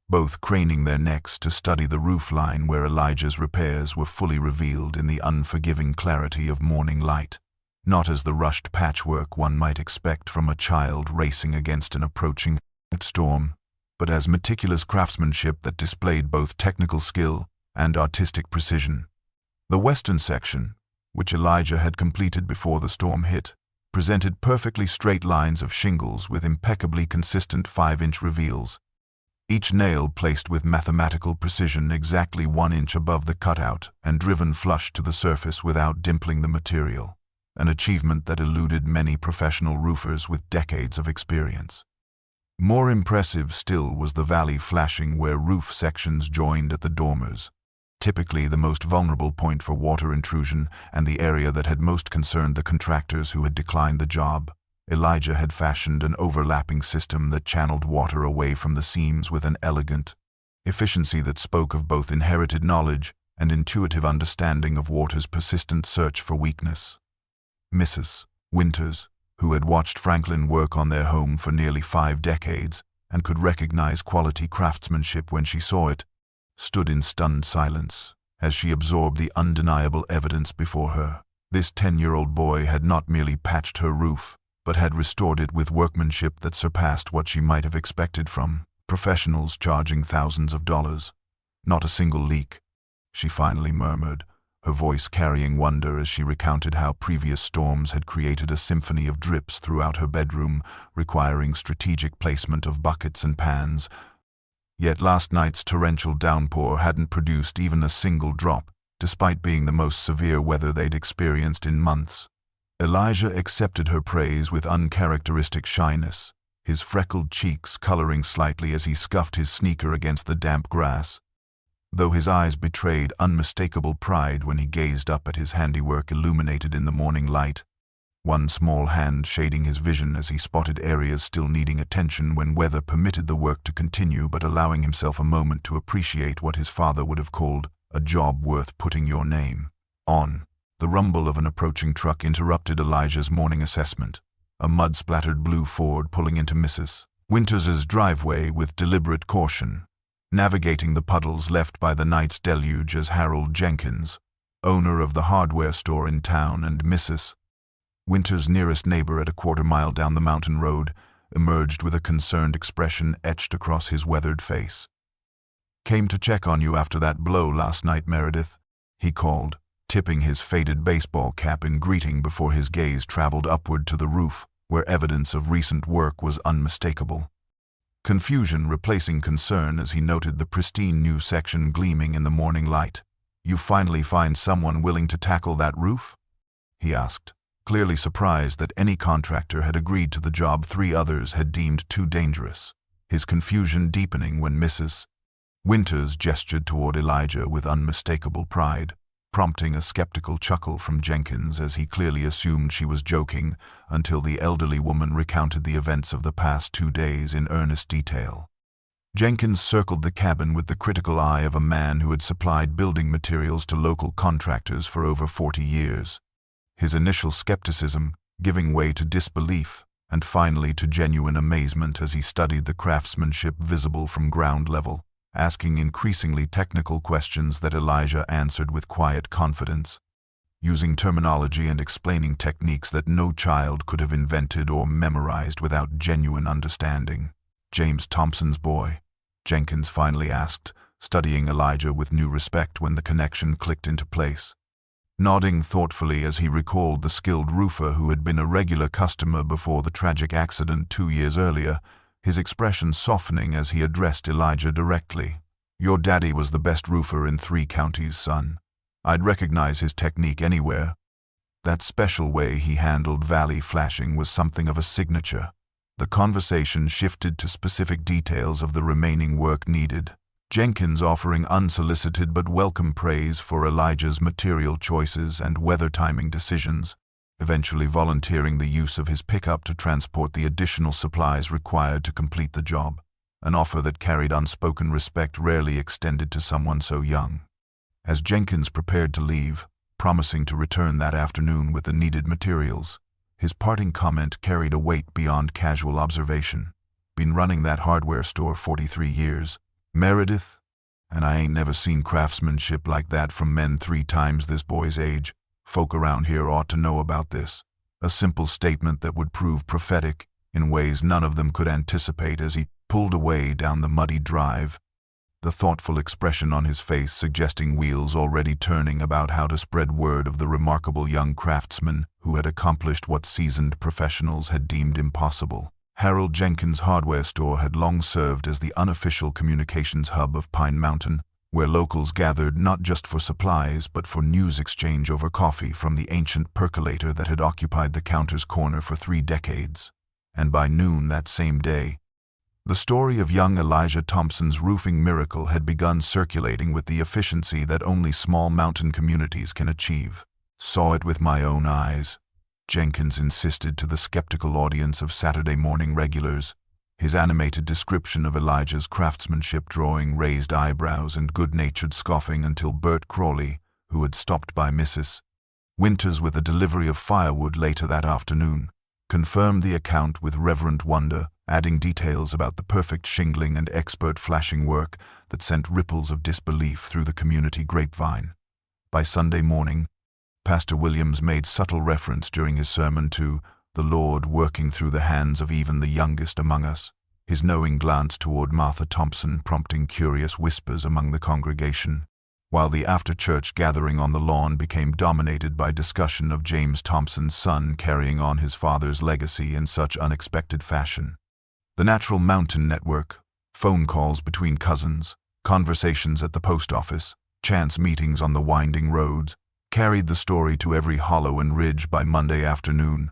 both craning their necks to study the roofline where Elijah's repairs were fully revealed in the unforgiving clarity of morning light. Not as the rushed patchwork one might expect from a child racing against an approaching storm, but as meticulous craftsmanship that displayed both technical skill and artistic precision. The western section, which Elijah had completed before the storm hit, presented perfectly straight lines of shingles with impeccably consistent 5-inch reveals, each nail placed with mathematical precision exactly 1 inch above the cutout and driven flush to the surface without dimpling the material, an achievement that eluded many professional roofers with decades of experience. More impressive still was the valley flashing where roof sections joined at the dormers, typically the most vulnerable point for water intrusion and the area that had most concerned the contractors who had declined the job. Elijah had fashioned an overlapping system that channeled water away from the seams with an elegant efficiency that spoke of both inherited knowledge and intuitive understanding of water's persistent search for weakness. Mrs. Winters, who had watched Franklin work on their home for nearly 5 decades and could recognize quality craftsmanship when she saw it, stood in stunned silence as she absorbed the undeniable evidence before her. This 10-year-old boy had not merely patched her roof, but had restored it with workmanship that surpassed what she might have expected from professionals charging thousands of dollars. "Not a single leak," she finally murmured, her voice carrying wonder as she recounted how previous storms had created a symphony of drips throughout her bedroom, requiring strategic placement of buckets and pans. Yet last night's torrential downpour hadn't produced even a single drop, despite being the most severe weather they'd experienced in months. Elijah accepted her praise with uncharacteristic shyness, his freckled cheeks coloring slightly as he scuffed his sneaker against the damp grass. Though his eyes betrayed unmistakable pride when he gazed up at his handiwork illuminated in the morning light, one small hand shading his vision as he spotted areas still needing attention when weather permitted the work to continue, but allowing himself a moment to appreciate what his father would have called a job worth putting your name on. The rumble of an approaching truck interrupted Elijah's morning assessment, a mud-splattered blue Ford pulling into Mrs. Winters's driveway with deliberate caution, navigating the puddles left by the night's deluge as Harold Jenkins, owner of the hardware store in town and Mrs. Winter's nearest neighbor at a quarter-mile down the mountain road, emerged with a concerned expression etched across his weathered face. "Came to check on you after that blow last night, Meredith," he called, tipping his faded baseball cap in greeting before his gaze traveled upward to the roof, where evidence of recent work was unmistakable. Confusion replacing concern as he noted the pristine new section gleaming in the morning light. "You finally find someone willing to tackle that roof?" he asked, clearly surprised that any contractor had agreed to the job 3 others had deemed too dangerous, his confusion deepening when Mrs. Winters gestured toward Elijah with unmistakable pride, prompting a skeptical chuckle from Jenkins as he clearly assumed she was joking, until the elderly woman recounted the events of the past 2 days in earnest detail. Jenkins circled the cabin with the critical eye of a man who had supplied building materials to local contractors for over 40 years. His initial skepticism giving way to disbelief, and finally to genuine amazement as he studied the craftsmanship visible from ground level, asking increasingly technical questions that Elijah answered with quiet confidence, using terminology and explaining techniques that no child could have invented or memorized without genuine understanding. "James Thompson's boy?" Jenkins finally asked, studying Elijah with new respect when the connection clicked into place. Nodding thoughtfully as he recalled the skilled roofer who had been a regular customer before the tragic accident 2 years earlier, his expression softening as he addressed Elijah directly. "Your daddy was the best roofer in 3 counties, son. I'd recognize his technique anywhere. That special way he handled valley flashing was something of a signature." The conversation shifted to specific details of the remaining work needed, Jenkins offering unsolicited but welcome praise for Elijah's material choices and weather timing decisions, eventually volunteering the use of his pickup to transport the additional supplies required to complete the job, an offer that carried unspoken respect rarely extended to someone so young. As Jenkins prepared to leave, promising to return that afternoon with the needed materials, his parting comment carried a weight beyond casual observation. "Been running that hardware store 43 years, Meredith, and I ain't never seen craftsmanship like that from men 3 times this boy's age. Folk around here ought to know about this." A simple statement that would prove prophetic in ways none of them could anticipate as he pulled away down the muddy drive, the thoughtful expression on his face suggesting wheels already turning about how to spread word of the remarkable young craftsman who had accomplished what seasoned professionals had deemed impossible. Harold Jenkins' hardware store had long served as the unofficial communications hub of Pine Mountain, where locals gathered not just for supplies but for news exchange over coffee from the ancient percolator that had occupied the counter's corner for 3 decades. And by noon that same day, the story of young Elijah Thompson's roofing miracle had begun circulating with the efficiency that only small mountain communities can achieve. "Saw it with my own eyes," Jenkins insisted to the skeptical audience of Saturday morning regulars, his animated description of Elijah's craftsmanship drawing raised eyebrows and good-natured scoffing until Bert Crawley, who had stopped by Mrs. Winters with a delivery of firewood later that afternoon, confirmed the account with reverent wonder, adding details about the perfect shingling and expert flashing work that sent ripples of disbelief through the community grapevine. By Sunday morning, Pastor Williams made subtle reference during his sermon to the Lord working through the hands of even the youngest among us, his knowing glance toward Martha Thompson prompting curious whispers among the congregation. while the after-church gathering on the lawn became dominated by discussion of James Thompson's son carrying on his father's legacy in such unexpected fashion. The Natural Mountain Network, phone calls between cousins, conversations at the post office, chance meetings on the winding roads, carried the story to every hollow and ridge by Monday afternoon,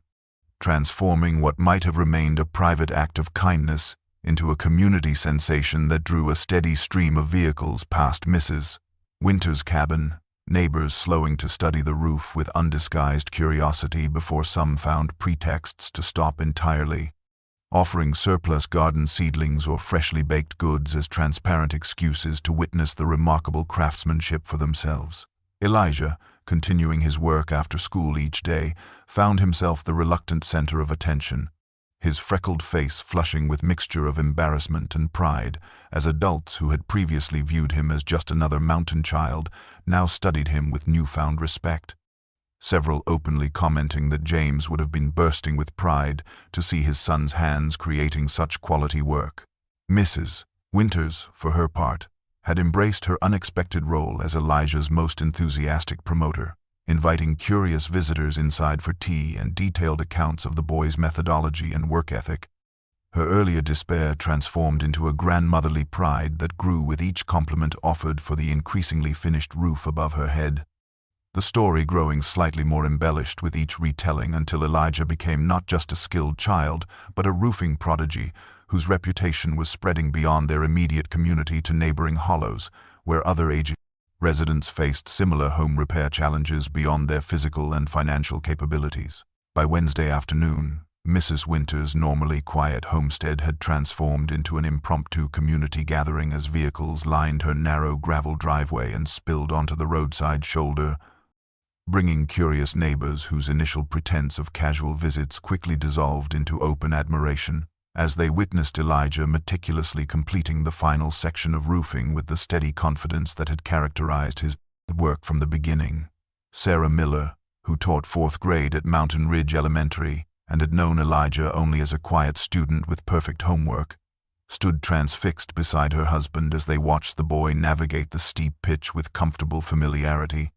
transforming what might have remained a private act of kindness into a community sensation that drew a steady stream of vehicles past Mrs. Winter's cabin, neighbors slowing to study the roof with undisguised curiosity before some found pretexts to stop entirely, offering surplus garden seedlings or freshly baked goods as transparent excuses to witness the remarkable craftsmanship for themselves. Elijah, continuing his work after school each day, found himself the reluctant center of attention, his freckled face flushing with mixture of embarrassment and pride, as adults who had previously viewed him as just another mountain child now studied him with newfound respect. Several openly commenting that James would have been bursting with pride to see his son's hands creating such quality work. Mrs. Winters, for her part, had embraced her unexpected role as Elijah's most enthusiastic promoter, inviting curious visitors inside for tea and detailed accounts of the boy's methodology and work ethic. Her earlier despair transformed into a grandmotherly pride that grew with each compliment offered for the increasingly finished roof above her head. The story growing slightly more embellished with each retelling until Elijah became not just a skilled child, but a roofing prodigy whose reputation was spreading beyond their immediate community to neighboring hollows, where other aging residents faced similar home repair challenges beyond their physical and financial capabilities. By Wednesday afternoon, Mrs. Winter's normally quiet homestead had transformed into an impromptu community gathering as vehicles lined her narrow gravel driveway and spilled onto the roadside shoulder, bringing curious neighbors whose initial pretense of casual visits quickly dissolved into open admiration as they witnessed Elijah meticulously completing the final section of roofing with the steady confidence that had characterized his work from the beginning. Sarah Miller, who taught 4th grade at Mountain Ridge Elementary and had known Elijah only as a quiet student with perfect homework, stood transfixed beside her husband as they watched the boy navigate the steep pitch with comfortable familiarity.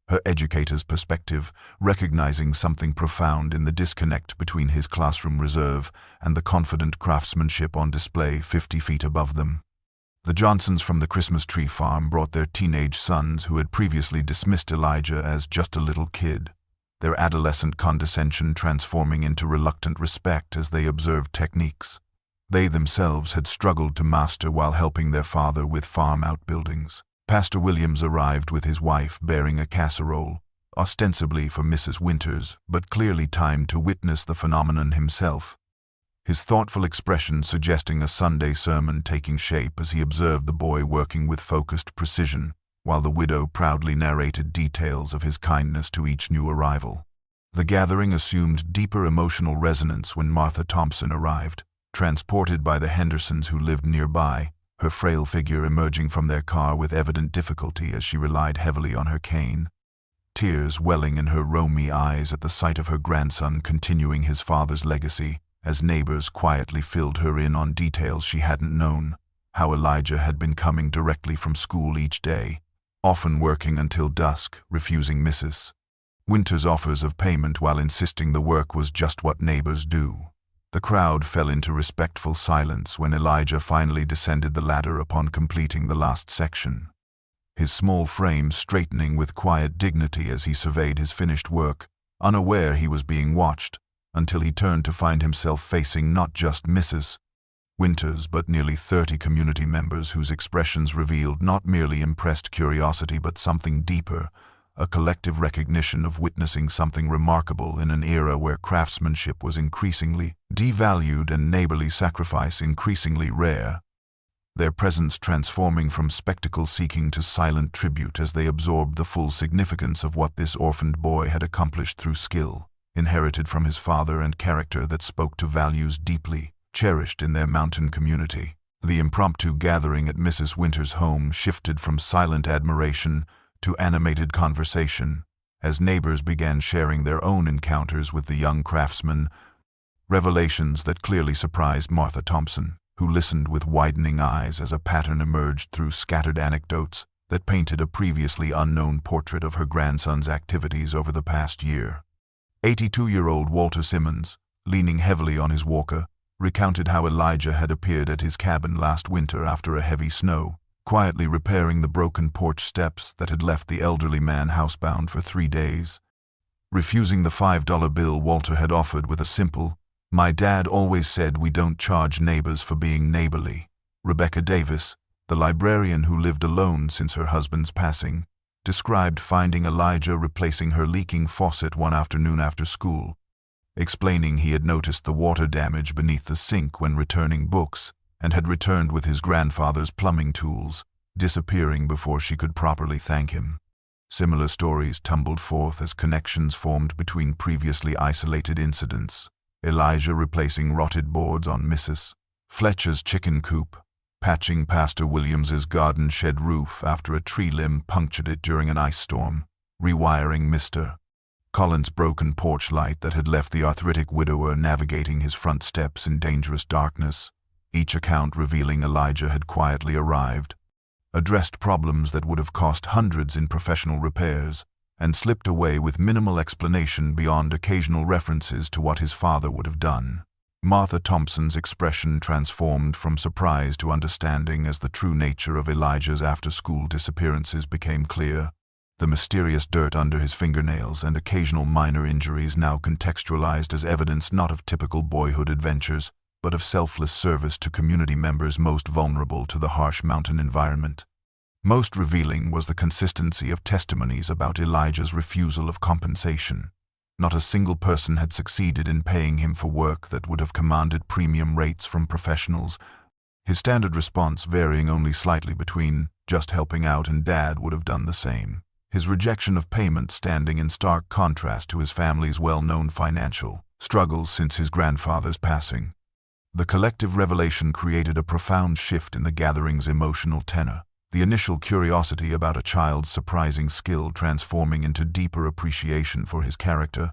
Her educator's perspective, recognizing something profound in the disconnect between his classroom reserve and the confident craftsmanship on display 50 feet above them. The Johnsons from the Christmas tree farm brought their teenage sons who had previously dismissed Elijah as just a little kid, their adolescent condescension transforming into reluctant respect as they observed techniques they themselves had struggled to master while helping their father with farm outbuildings. Pastor Williams arrived with his wife bearing a casserole, ostensibly for Mrs. Winters, but clearly timed to witness the phenomenon himself, his thoughtful expression suggesting a Sunday sermon taking shape as he observed the boy working with focused precision, while the widow proudly narrated details of his kindness to each new arrival. The gathering assumed deeper emotional resonance when Martha Thompson arrived, transported by the Hendersons who lived nearby, her frail figure emerging from their car with evident difficulty as she relied heavily on her cane, tears welling in her rheumy eyes at the sight of her grandson continuing his father's legacy, as neighbors quietly filled her in on details she hadn't known, how Elijah had been coming directly from school each day, often working until dusk, refusing Mrs. Winter's offers of payment while insisting the work was just what neighbors do. The crowd fell into respectful silence when Elijah finally descended the ladder upon completing the last section, his small frame straightening with quiet dignity as he surveyed his finished work, unaware he was being watched, until he turned to find himself facing not just Mrs. Winters but nearly 30 community members whose expressions revealed not merely impressed curiosity but something deeper, a collective recognition of witnessing something remarkable in an era where craftsmanship was increasingly devalued and neighborly sacrifice increasingly rare, their presence transforming from spectacle-seeking to silent tribute as they absorbed the full significance of what this orphaned boy had accomplished through skill, inherited from his father and character that spoke to values deeply cherished in their mountain community. The impromptu gathering at Mrs. Winter's home shifted from silent admiration to animated conversation, as neighbors began sharing their own encounters with the young craftsman, revelations that clearly surprised Martha Thompson, who listened with widening eyes as a pattern emerged through scattered anecdotes that painted a previously unknown portrait of her grandson's activities over the past year. 82-year-old Walter Simmons, leaning heavily on his walker, recounted how Elijah had appeared at his cabin last winter after a heavy snow, quietly repairing the broken porch steps that had left the elderly man housebound for 3 days. Refusing the $5 bill Walter had offered with a simple, "My dad always said we don't charge neighbors for being neighborly," Rebecca Davis, the librarian who lived alone since her husband's passing, described finding Elijah replacing her leaking faucet one afternoon after school, explaining he had noticed the water damage beneath the sink when returning books and had returned with his grandfather's plumbing tools, disappearing before she could properly thank him. Similar stories tumbled forth as connections formed between previously isolated incidents: Elijah replacing rotted boards on Mrs. Fletcher's chicken coop, patching Pastor Williams's garden shed roof after a tree limb punctured it during an ice storm, rewiring Mr. Collins' broken porch light that had left the arthritic widower navigating his front steps in dangerous darkness, each account revealing Elijah had quietly arrived, addressed problems that would have cost hundreds in professional repairs, and slipped away with minimal explanation beyond occasional references to what his father would have done. Martha Thompson's expression transformed from surprise to understanding as the true nature of Elijah's after-school disappearances became clear. The mysterious dirt under his fingernails and occasional minor injuries now contextualized as evidence not of typical boyhood adventures, but of selfless service to community members most vulnerable to the harsh mountain environment. Most revealing was the consistency of testimonies about Elijah's refusal of compensation. Not a single person had succeeded in paying him for work that would have commanded premium rates from professionals, his standard response varying only slightly between "just helping out" and "Dad would have done the same." His rejection of payment standing in stark contrast to his family's well-known financial struggles since his grandfather's passing. The collective revelation created a profound shift in the gathering's emotional tenor, the initial curiosity about a child's surprising skill transforming into deeper appreciation for his character.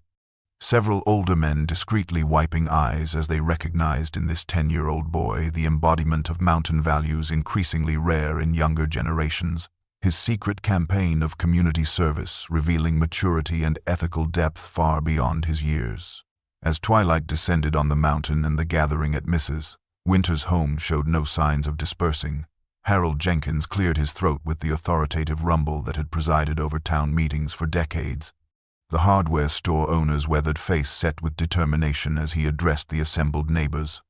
Several older men discreetly wiping eyes as they recognized in this 10-year-old boy the embodiment of mountain values increasingly rare in younger generations, his secret campaign of community service revealing maturity and ethical depth far beyond his years. As twilight descended on the mountain and the gathering at Mrs. Winter's home showed no signs of dispersing, Harold Jenkins cleared his throat with the authoritative rumble that had presided over town meetings for decades. The hardware store owner's weathered face set with determination as he addressed the assembled neighbors.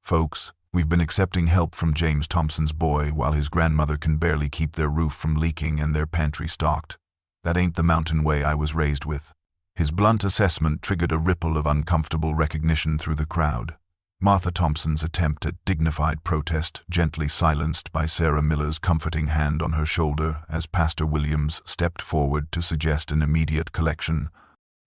"Folks, we've been accepting help from James Thompson's boy while his grandmother can barely keep their roof from leaking and their pantry stocked. That ain't the mountain way I was raised with." His blunt assessment triggered a ripple of uncomfortable recognition through the crowd. Martha Thompson's attempt at dignified protest gently silenced by Sarah Miller's comforting hand on her shoulder as Pastor Williams stepped forward to suggest an immediate collection,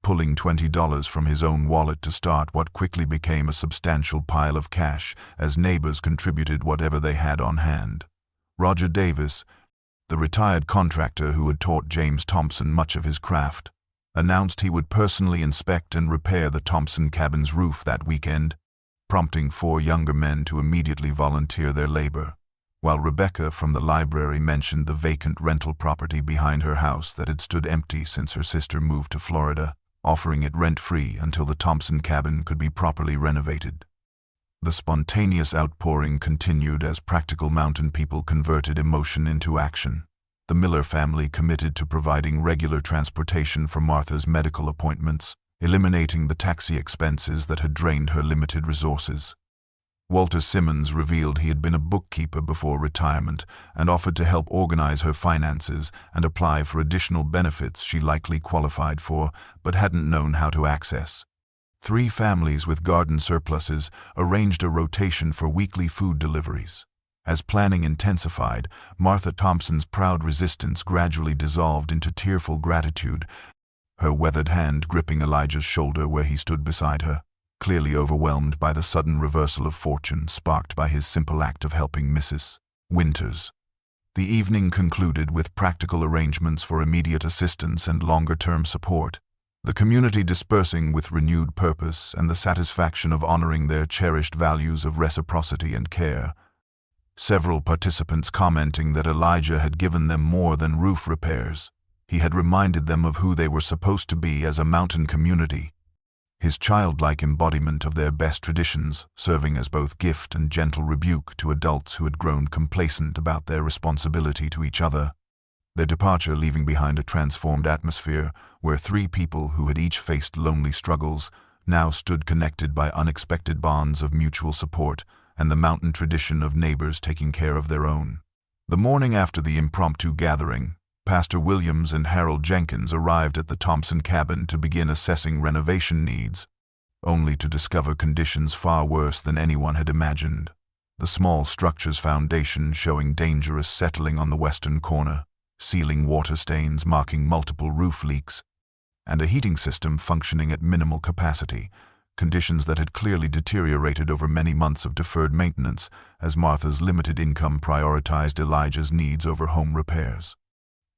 pulling $20 from his own wallet to start what quickly became a substantial pile of cash as neighbors contributed whatever they had on hand. Roger Davis, the retired contractor who had taught James Thompson much of his craft, announced he would personally inspect and repair the Thompson cabin's roof that weekend, prompting 4 younger men to immediately volunteer their labor, while Rebecca from the library mentioned the vacant rental property behind her house that had stood empty since her sister moved to Florida, offering it rent-free until the Thompson cabin could be properly renovated. The spontaneous outpouring continued as practical mountain people converted emotion into action. The Miller family committed to providing regular transportation for Martha's medical appointments, eliminating the taxi expenses that had drained her limited resources. Walter Simmons revealed he had been a bookkeeper before retirement and offered to help organize her finances and apply for additional benefits she likely qualified for but hadn't known how to access. 3 families with garden surpluses arranged a rotation for weekly food deliveries. As planning intensified, Martha Thompson's proud resistance gradually dissolved into tearful gratitude, her weathered hand gripping Elijah's shoulder where he stood beside her, clearly overwhelmed by the sudden reversal of fortune sparked by his simple act of helping Mrs. Winters. The evening concluded with practical arrangements for immediate assistance and longer-term support, the community dispersing with renewed purpose and the satisfaction of honoring their cherished values of reciprocity and care. several participants commenting that Elijah had given them more than roof repairs. He had reminded them of who they were supposed to be as a mountain community, his childlike embodiment of their best traditions, serving as both gift and gentle rebuke to adults who had grown complacent about their responsibility to each other. Their departure leaving behind a transformed atmosphere where three people who had each faced lonely struggles now stood connected by unexpected bonds of mutual support and the mountain tradition of neighbors taking care of their own. The morning after the impromptu gathering, Pastor Williams and Harold Jenkins arrived at the Thompson cabin to begin assessing renovation needs, only to discover conditions far worse than anyone had imagined. The small structure's foundation showing dangerous settling on the western corner, ceiling water stains marking multiple roof leaks, and a heating system functioning at minimal capacity, conditions that had clearly deteriorated over many months of deferred maintenance as Martha's limited income prioritized Elijah's needs over home repairs.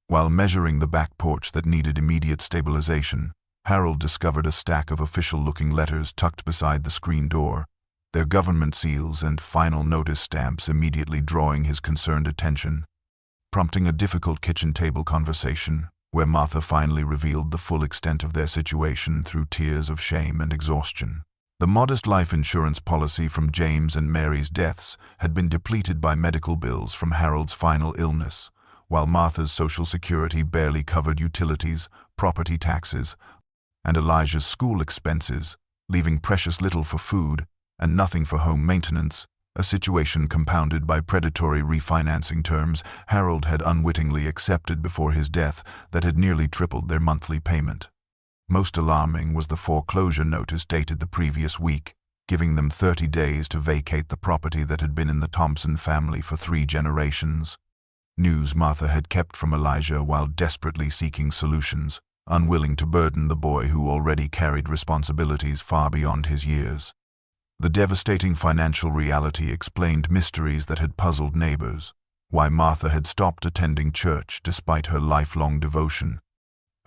While measuring the back porch that needed immediate stabilization, Harold discovered a stack of official-looking letters tucked beside the screen door, their government seals and final notice stamps immediately drawing his concerned attention, prompting a difficult kitchen table conversation where Martha finally revealed the full extent of their situation through tears of shame and exhaustion. The modest life insurance policy from James and Mary's deaths had been depleted by medical bills from Harold's final illness, while Martha's Social Security barely covered utilities, property taxes, and Elijah's school expenses, leaving precious little for food and nothing for home maintenance, a situation compounded by predatory refinancing terms Harold had unwittingly accepted before his death that had nearly tripled their monthly payment. Most alarming was the foreclosure notice dated the previous week, giving them 30 days to vacate the property that had been in the Thompson family for 3 generations. News Martha had kept from Elijah while desperately seeking solutions, unwilling to burden the boy who already carried responsibilities far beyond his years. The devastating financial reality explained mysteries that had puzzled neighbors, why Martha had stopped attending church despite her lifelong devotion,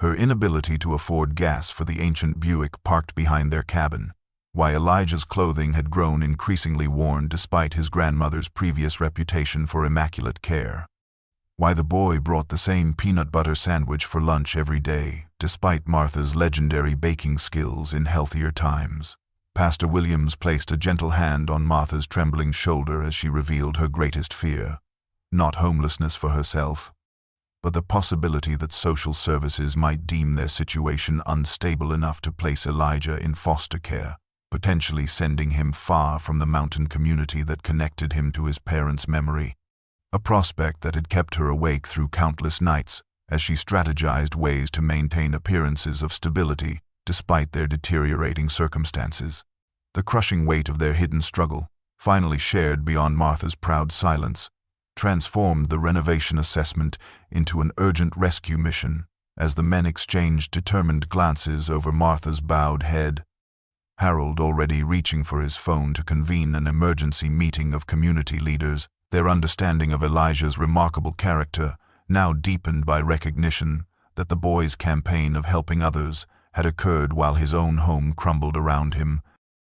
her inability to afford gas for the ancient Buick parked behind their cabin, why Elijah's clothing had grown increasingly worn despite his grandmother's previous reputation for immaculate care, why the boy brought the same peanut butter sandwich for lunch every day, despite Martha's legendary baking skills in healthier times. Pastor Williams placed a gentle hand on Martha's trembling shoulder as she revealed her greatest fear, not homelessness for herself, but the possibility that social services might deem their situation unstable enough to place Elijah in foster care, potentially sending him far from the mountain community that connected him to his parents' memory. A prospect that had kept her awake through countless nights as she strategized ways to maintain appearances of stability despite their deteriorating circumstances. The crushing weight of their hidden struggle, finally shared beyond Martha's proud silence, transformed the renovation assessment into an urgent rescue mission as the men exchanged determined glances over Martha's bowed head. Harold already reaching for his phone to convene an emergency meeting of community leaders, their understanding of Elijah's remarkable character now deepened by recognition that the boy's campaign of helping others had occurred while his own home crumbled around him,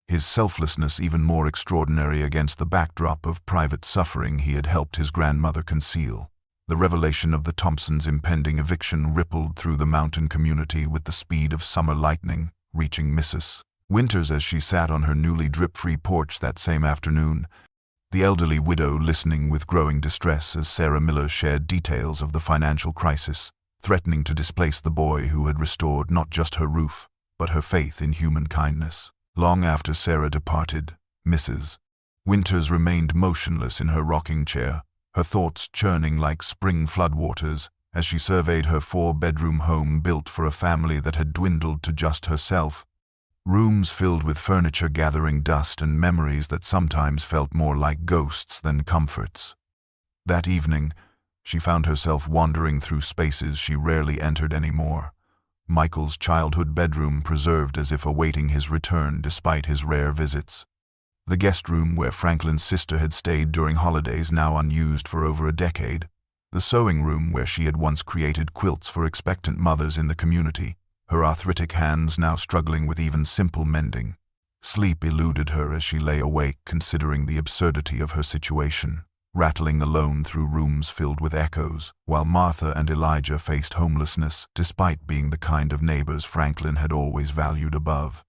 his selflessness even more extraordinary against the backdrop of private suffering he had helped his grandmother conceal. The revelation of the Thompsons' impending eviction rippled through the mountain community with the speed of summer lightning, reaching Mrs. Winters as she sat on her newly drip-free porch that same afternoon, the elderly widow listening with growing distress as Sarah Miller shared details of the financial crisis, threatening to displace the boy who had restored not just her roof, but her faith in human kindness. Long after Sarah departed, Mrs. Winters remained motionless in her rocking chair, her thoughts churning like spring floodwaters as she surveyed her 4-bedroom home built for a family that had dwindled to just herself. Rooms filled with furniture gathering dust and memories that sometimes felt more like ghosts than comforts. That evening, she found herself wandering through spaces she rarely entered anymore. Michael's childhood bedroom preserved as if awaiting his return despite his rare visits. The guest room where Franklin's sister had stayed during holidays now unused for over a decade. The sewing room where she had once created quilts for expectant mothers in the community, her arthritic hands now struggling with even simple mending. Sleep eluded her as she lay awake considering the absurdity of her situation. rattling alone through rooms filled with echoes, while Martha and Elijah faced homelessness, despite being the kind of neighbors Franklin had always valued above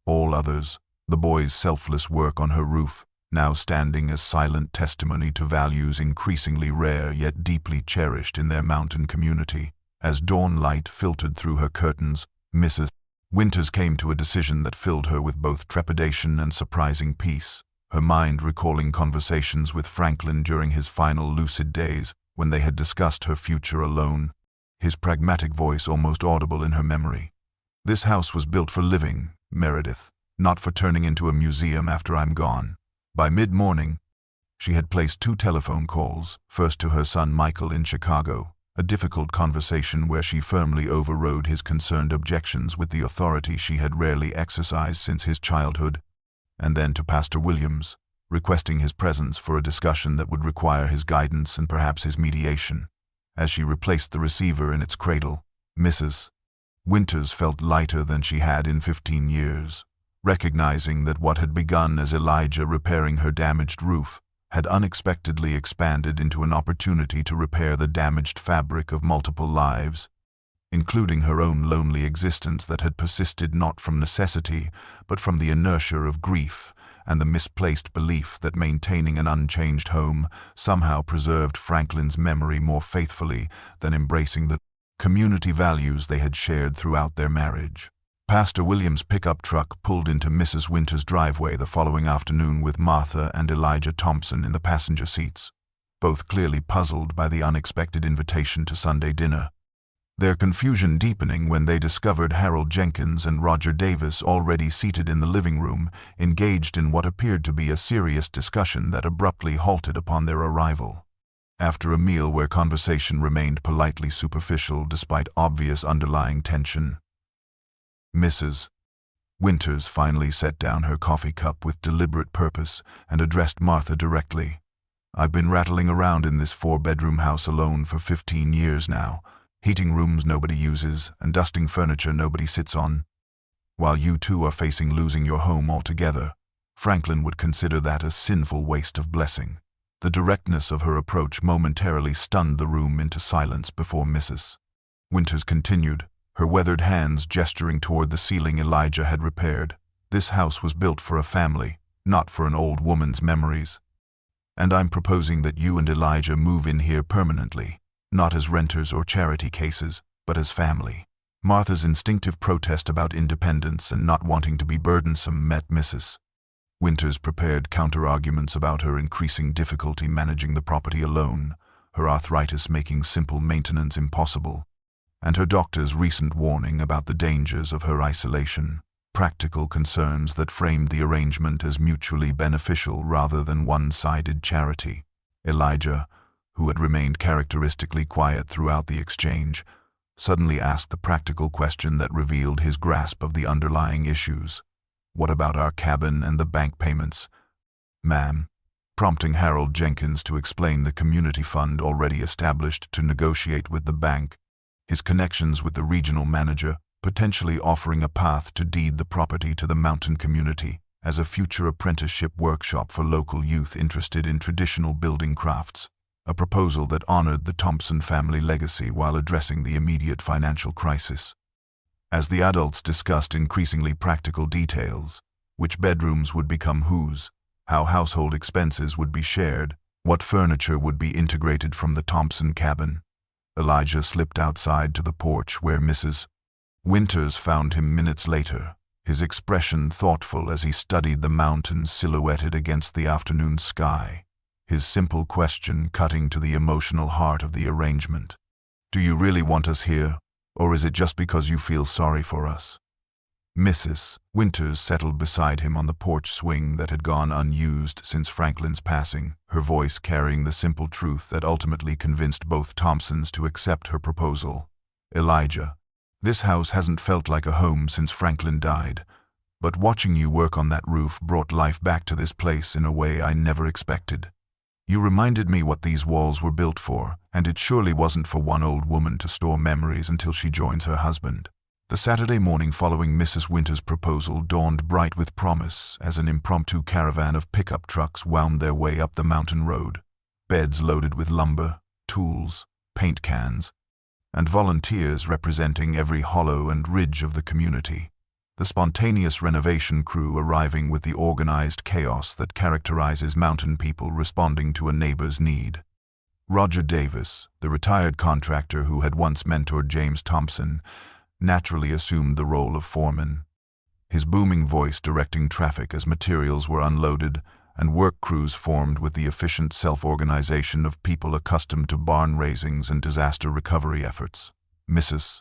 all others. The boys' selfless work on her roof, now standing as silent testimony to values increasingly rare yet deeply cherished in their mountain community. As dawn light filtered through her curtains, Mrs. Winters came to a decision that filled her with both trepidation and surprising peace, her mind recalling conversations with Franklin during his final lucid days when they had discussed her future alone, his pragmatic voice almost audible in her memory. "This house was built for living, Meredith, not for turning into a museum after I'm gone." By mid-morning, she had placed 2 telephone calls, first to her son Michael in Chicago, a difficult conversation where she firmly overrode his concerned objections with the authority she had rarely exercised since his childhood, and then to Pastor Williams, requesting his presence for a discussion that would require his guidance and perhaps his mediation. As she replaced the receiver in its cradle, Mrs. Winters felt lighter than she had in 15 years, recognizing that what had begun as Elijah repairing her damaged roof had unexpectedly expanded into an opportunity to repair the damaged fabric of multiple lives, including her own lonely existence that had persisted not from necessity, but from the inertia of grief and the misplaced belief that maintaining an unchanged home somehow preserved Franklin's memory more faithfully than embracing the community values they had shared throughout their marriage. Pastor Williams' pickup truck pulled into Mrs. Winters' driveway the following afternoon with Martha and Elijah Thompson in the passenger seats, both clearly puzzled by the unexpected invitation to Sunday dinner, their confusion deepening when they discovered Harold Jenkins and Roger Davis already seated in the living room, engaged in what appeared to be a serious discussion that abruptly halted upon their arrival. After a meal where conversation remained politely superficial despite obvious underlying tension, Mrs. Winters finally set down her coffee cup with deliberate purpose and addressed Martha directly. "I've been rattling around in this 4-bedroom house alone for 15 years now, heating rooms nobody uses and dusting furniture nobody sits on. While you two are facing losing your home altogether, Franklin would consider that a sinful waste of blessing." The directness of her approach momentarily stunned the room into silence before Mrs. Winters continued, her weathered hands gesturing toward the ceiling Elijah had repaired. "This house was built for a family, not for an old woman's memories. And I'm proposing that you and Elijah move in here permanently, not as renters or charity cases, but as family." Martha's instinctive protest about independence and not wanting to be burdensome met Mrs. Winters' prepared counter-arguments about her increasing difficulty managing the property alone, her arthritis making simple maintenance impossible, and her doctor's recent warning about the dangers of her isolation, practical concerns that framed the arrangement as mutually beneficial rather than one-sided charity. Elijah, who had remained characteristically quiet throughout the exchange, suddenly asked the practical question that revealed his grasp of the underlying issues. "What about our cabin and the bank payments, ma'am?" prompting Harold Jenkins to explain the community fund already established to negotiate with the bank, his connections with the regional manager potentially offering a path to deed the property to the mountain community as a future apprenticeship workshop for local youth interested in traditional building crafts, a proposal that honored the Thompson family legacy while addressing the immediate financial crisis. As the adults discussed increasingly practical details, which bedrooms would become whose, how household expenses would be shared, what furniture would be integrated from the Thompson cabin, Elijah slipped outside to the porch where Mrs. Winters found him minutes later, his expression thoughtful as he studied the mountains silhouetted against the afternoon sky, his simple question cutting to the emotional heart of the arrangement. "Do you really want us here, or is it just because you feel sorry for us?" Mrs. Winters settled beside him on the porch swing that had gone unused since Franklin's passing, her voice carrying the simple truth that ultimately convinced both Thompsons to accept her proposal. "Elijah, this house hasn't felt like a home since Franklin died, but watching you work on that roof brought life back to this place in a way I never expected. You reminded me what these walls were built for, and it surely wasn't for one old woman to store memories until she joins her husband." The Saturday morning following Mrs. Winters' proposal dawned bright with promise as an impromptu caravan of pickup trucks wound their way up the mountain road. beds loaded with lumber, tools, paint cans, and volunteers representing every hollow and ridge of the community. The spontaneous renovation crew arriving with the organized chaos that characterizes mountain people responding to a neighbor's need. Roger Davis, the retired contractor who had once mentored James Thompson, naturally assumed the role of foreman, his booming voice directing traffic as materials were unloaded and work crews formed with the efficient self-organization of people accustomed to barn raisings and disaster recovery efforts. Mrs.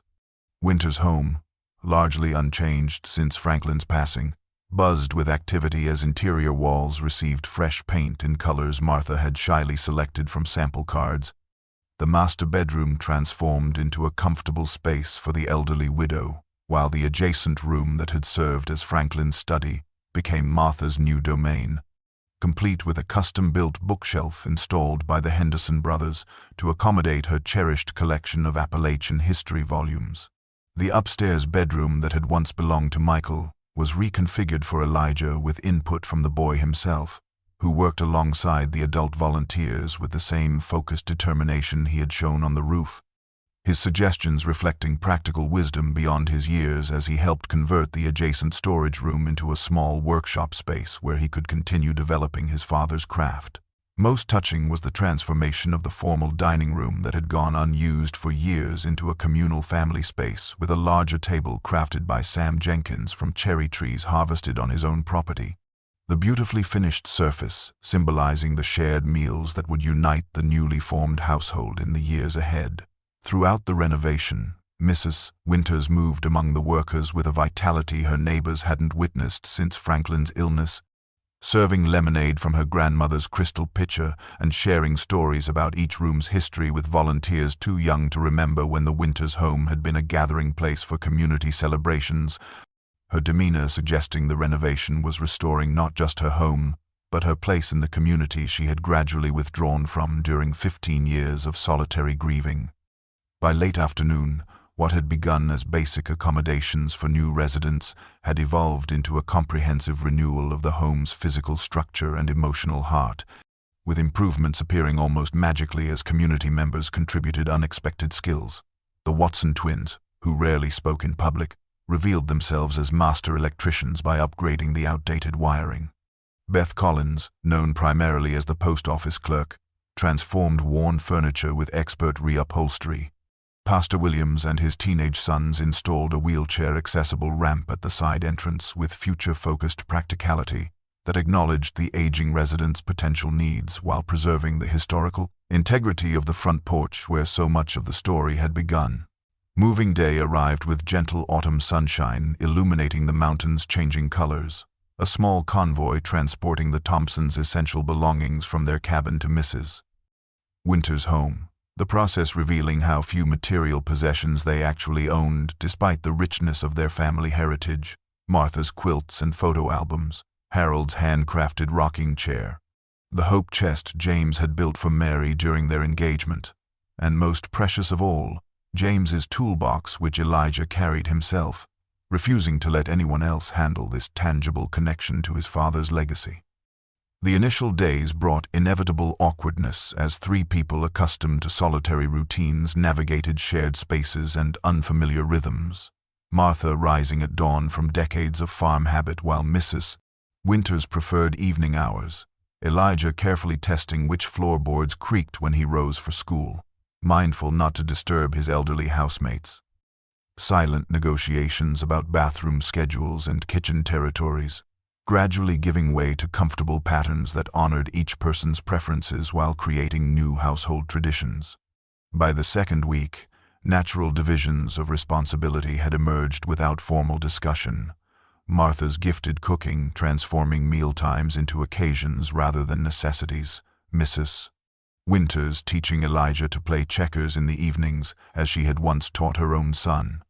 Winter's home, largely unchanged since Franklin's passing, buzzed with activity as interior walls received fresh paint in colors Martha had shyly selected from sample cards. The master bedroom transformed into a comfortable space for the elderly widow, while the adjacent room that had served as Franklin's study became Martha's new domain, complete with a custom-built bookshelf installed by the Henderson brothers to accommodate her cherished collection of Appalachian history volumes. The upstairs bedroom that had once belonged to Michael was reconfigured for Elijah with input from the boy himself, who worked alongside the adult volunteers with the same focused determination he had shown on the roof, his suggestions reflecting practical wisdom beyond his years as he helped convert the adjacent storage room into a small workshop space where he could continue developing his father's craft. Most touching was the transformation of the formal dining room that had gone unused for years into a communal family space with a larger table crafted by Sam Jenkins from cherry trees harvested on his own property. The beautifully finished surface symbolizing the shared meals that would unite the newly formed household in the years ahead. Throughout the renovation, Mrs. Winters moved among the workers with a vitality her neighbors hadn't witnessed since Franklin's illness, serving lemonade from her grandmother's crystal pitcher and sharing stories about each room's history with volunteers too young to remember when the Winters home had been a gathering place for community celebrations, her demeanor suggesting the renovation was restoring not just her home, but her place in the community she had gradually withdrawn from during 15 years of solitary grieving. By late afternoon, what had begun as basic accommodations for new residents had evolved into a comprehensive renewal of the home's physical structure and emotional heart, with improvements appearing almost magically as community members contributed unexpected skills. The Watson twins, who rarely spoke in public, revealed themselves as master electricians by upgrading the outdated wiring. Beth Collins, known primarily as the post office clerk, transformed worn furniture with expert reupholstery. Pastor Williams and his teenage sons installed a wheelchair-accessible ramp at the side entrance with future-focused practicality that acknowledged the aging residents' potential needs while preserving the historical integrity of the front porch where so much of the story had begun. Moving day arrived with gentle autumn sunshine illuminating the mountains' changing colors, a small convoy transporting the Thompsons' essential belongings from their cabin to Mrs. Winter's home. The process revealing how few material possessions they actually owned despite the richness of their family heritage: Martha's quilts and photo albums, Harold's handcrafted rocking chair, the hope chest James had built for Mary during their engagement, and most precious of all, James's toolbox which Elijah carried himself, refusing to let anyone else handle this tangible connection to his father's legacy. The initial days brought inevitable awkwardness as three people accustomed to solitary routines navigated shared spaces and unfamiliar rhythms. Martha rising at dawn from decades of farm habit while Mrs. Winters preferred evening hours, Elijah carefully testing which floorboards creaked when he rose for school, mindful not to disturb his elderly housemates. Silent negotiations about bathroom schedules and kitchen territories, gradually giving way to comfortable patterns that honored each person's preferences while creating new household traditions. By the second week, natural divisions of responsibility had emerged without formal discussion. Martha's gifted cooking transforming mealtimes into occasions rather than necessities, Mrs. Winters teaching Elijah to play checkers in the evenings as she had once taught her own son.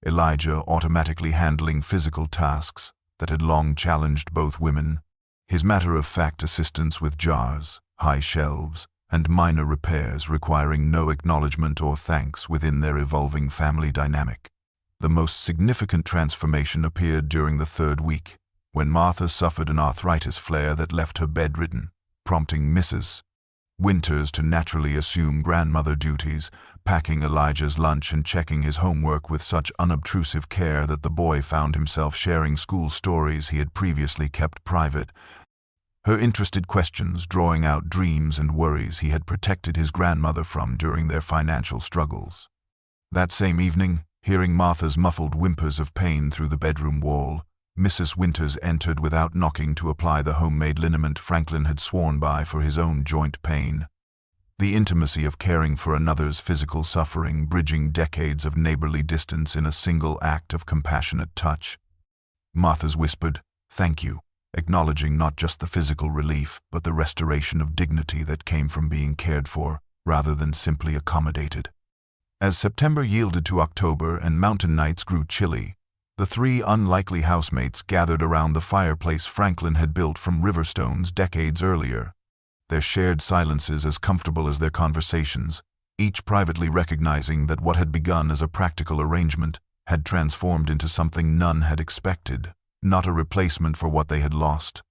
Elijah automatically handling physical tasks that had long challenged both women, his matter-of-fact assistance with jars, high shelves, and minor repairs requiring no acknowledgement or thanks within their evolving family dynamic. The most significant transformation appeared during the third week, when Martha suffered an arthritis flare that left her bedridden, prompting Mrs. Winters to naturally assume grandmother duties, packing Elijah's lunch and checking his homework with such unobtrusive care that the boy found himself sharing school stories he had previously kept private. Her interested questions drawing out dreams and worries he had protected his grandmother from during their financial struggles. That same evening, hearing Martha's muffled whimpers of pain through the bedroom wall, Mrs. Winters entered without knocking to apply the homemade liniment Franklin had sworn by for his own joint pain. The intimacy of caring for another's physical suffering, bridging decades of neighborly distance in a single act of compassionate touch. Martha's whispered, "Thank you," acknowledging not just the physical relief, but the restoration of dignity that came from being cared for, rather than simply accommodated. As September yielded to October and mountain nights grew chilly, the three unlikely housemates gathered around the fireplace Franklin had built from river stones decades earlier, their shared silences as comfortable as their conversations, each privately recognizing that what had begun as a practical arrangement had transformed into something none had expected, not a replacement for what they had lost,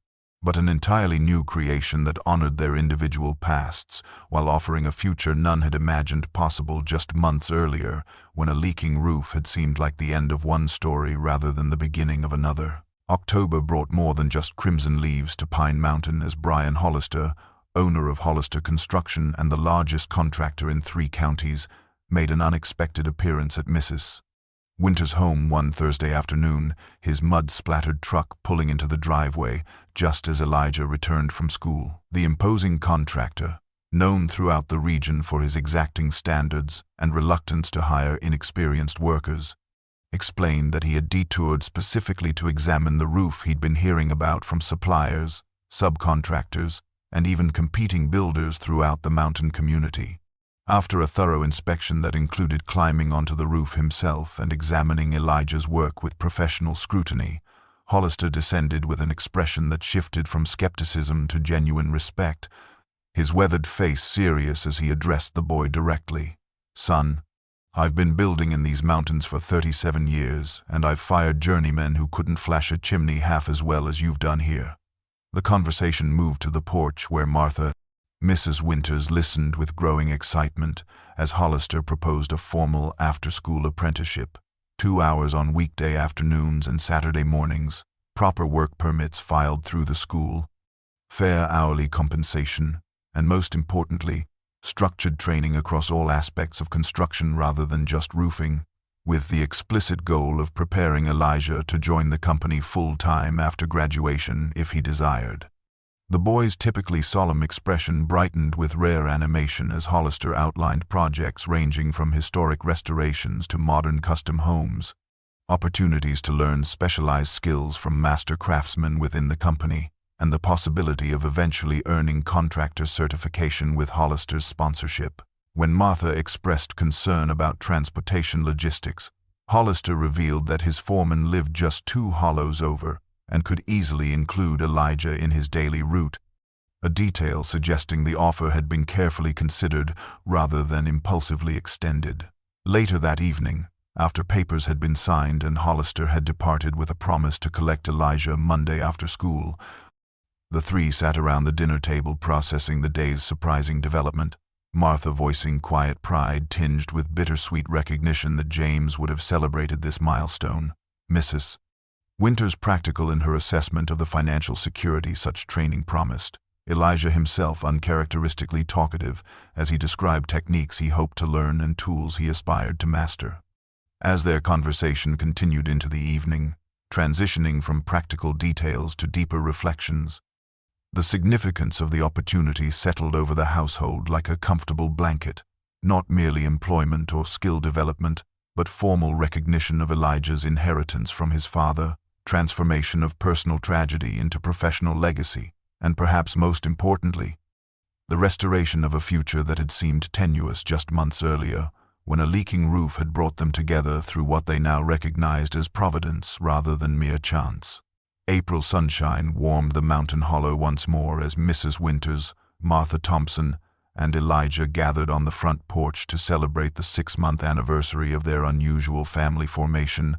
but an entirely new creation that honored their individual pasts while offering a future none had imagined possible just months earlier, when a leaking roof had seemed like the end of one story rather than the beginning of another. October brought more than just crimson leaves to Pine Mountain as Brian Hollister, owner of Hollister Construction and the largest contractor in 3 counties, made an unexpected appearance at Mrs. Winters' home one Thursday afternoon, his mud-splattered truck pulling into the driveway just as Elijah returned from school. The imposing contractor, known throughout the region for his exacting standards and reluctance to hire inexperienced workers, explained that he had detoured specifically to examine the roof he'd been hearing about from suppliers, subcontractors, and even competing builders throughout the mountain community. After a thorough inspection that included climbing onto the roof himself and examining Elijah's work with professional scrutiny, Hollister descended with an expression that shifted from skepticism to genuine respect, his weathered face serious as he addressed the boy directly. "Son, I've been building in these mountains for 37 years, and I've fired journeymen who couldn't flash a chimney half as well as you've done here." The conversation moved to the porch where Mrs. Winters listened with growing excitement as Hollister proposed a formal after-school apprenticeship, 2 hours on weekday afternoons and Saturday mornings, proper work permits filed through the school, fair hourly compensation, and most importantly, structured training across all aspects of construction rather than just roofing, with the explicit goal of preparing Elijah to join the company full-time after graduation if he desired. The boy's typically solemn expression brightened with rare animation as Hollister outlined projects ranging from historic restorations to modern custom homes, opportunities to learn specialized skills from master craftsmen within the company, and the possibility of eventually earning contractor certification with Hollister's sponsorship. When Martha expressed concern about transportation logistics, Hollister revealed that his foreman lived just 2 hollows over and could easily include Elijah in his daily route, a detail suggesting the offer had been carefully considered rather than impulsively extended. Later that evening, after papers had been signed and Hollister had departed with a promise to collect Elijah Monday after school, the three sat around the dinner table processing the day's surprising development, Martha voicing quiet pride tinged with bittersweet recognition that James would have celebrated this milestone. Mrs. Winters practical in her assessment of the financial security such training promised, Elijah himself uncharacteristically talkative as he described techniques he hoped to learn and tools he aspired to master. As their conversation continued into the evening, transitioning from practical details to deeper reflections, the significance of the opportunity settled over the household like a comfortable blanket, not merely employment or skill development, but formal recognition of Elijah's inheritance from his father, transformation of personal tragedy into professional legacy, and perhaps most importantly, the restoration of a future that had seemed tenuous just months earlier, when a leaking roof had brought them together through what they now recognized as providence rather than mere chance. April sunshine warmed the mountain hollow once more as Mrs. Winters, Martha Thompson, and Elijah gathered on the front porch to celebrate the 6-month anniversary of their unusual family formation.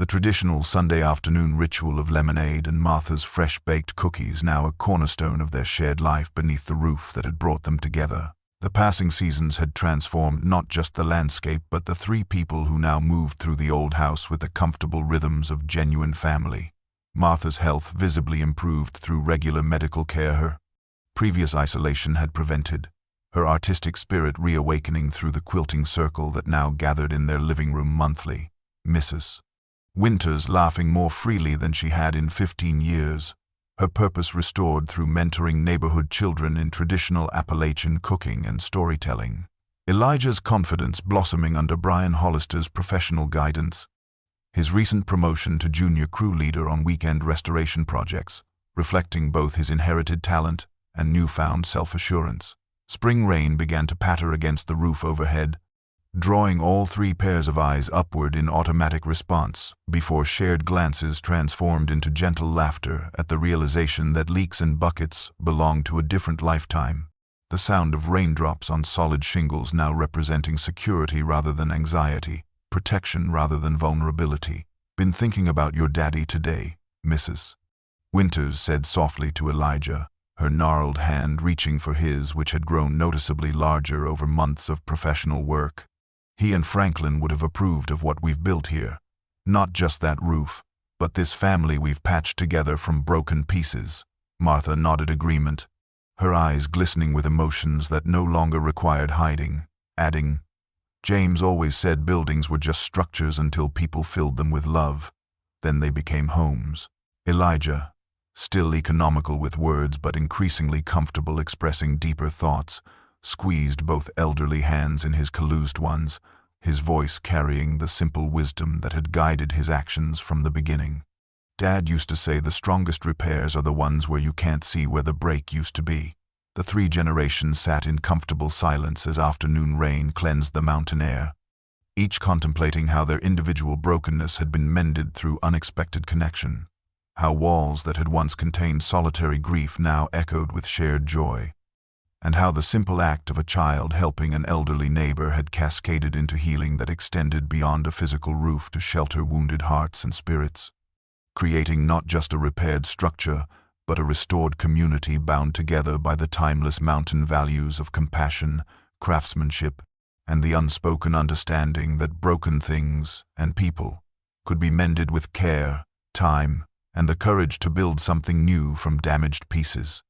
The traditional Sunday afternoon ritual of lemonade and Martha's fresh-baked cookies now a cornerstone of their shared life beneath the roof that had brought them together. The passing seasons had transformed not just the landscape but the three people who now moved through the old house with the comfortable rhythms of genuine family. Martha's health visibly improved through regular medical care her previous isolation had prevented, her artistic spirit reawakening through the quilting circle that now gathered in their living room monthly. Mrs. Winters laughing more freely than she had in 15 years, her purpose restored through mentoring neighborhood children in traditional Appalachian cooking and storytelling. Elijah's confidence blossoming under Brian Hollister's professional guidance, his recent promotion to junior crew leader on weekend restoration projects, reflecting both his inherited talent and newfound self-assurance. Spring rain began to patter against the roof overhead, drawing all three pairs of eyes upward in automatic response, before shared glances transformed into gentle laughter at the realization that leaks and buckets belonged to a different lifetime. The sound of raindrops on solid shingles now representing security rather than anxiety, protection rather than vulnerability. "Been thinking about your daddy today, Mrs. Winters said softly to Elijah, her gnarled hand reaching for his, which had grown noticeably larger over months of professional work. He and Franklin would have approved of what we've built here. Not just that roof, but this family we've patched together from broken pieces." Martha nodded agreement, her eyes glistening with emotions that no longer required hiding, adding, "James always said buildings were just structures until people filled them with love. Then they became homes." Elijah, still economical with words but increasingly comfortable expressing deeper thoughts, squeezed both elderly hands in his calloused ones, his voice carrying the simple wisdom that had guided his actions from the beginning. "Dad used to say the strongest repairs are the ones where you can't see where the break used to be." The three generations sat in comfortable silence as afternoon rain cleansed the mountain air, each contemplating how their individual brokenness had been mended through unexpected connection, how walls that had once contained solitary grief now echoed with shared joy, and how the simple act of a child helping an elderly neighbor had cascaded into healing that extended beyond a physical roof to shelter wounded hearts and spirits, creating not just a repaired structure, but a restored community bound together by the timeless mountain values of compassion, craftsmanship, and the unspoken understanding that broken things and people could be mended with care, time, and the courage to build something new from damaged pieces.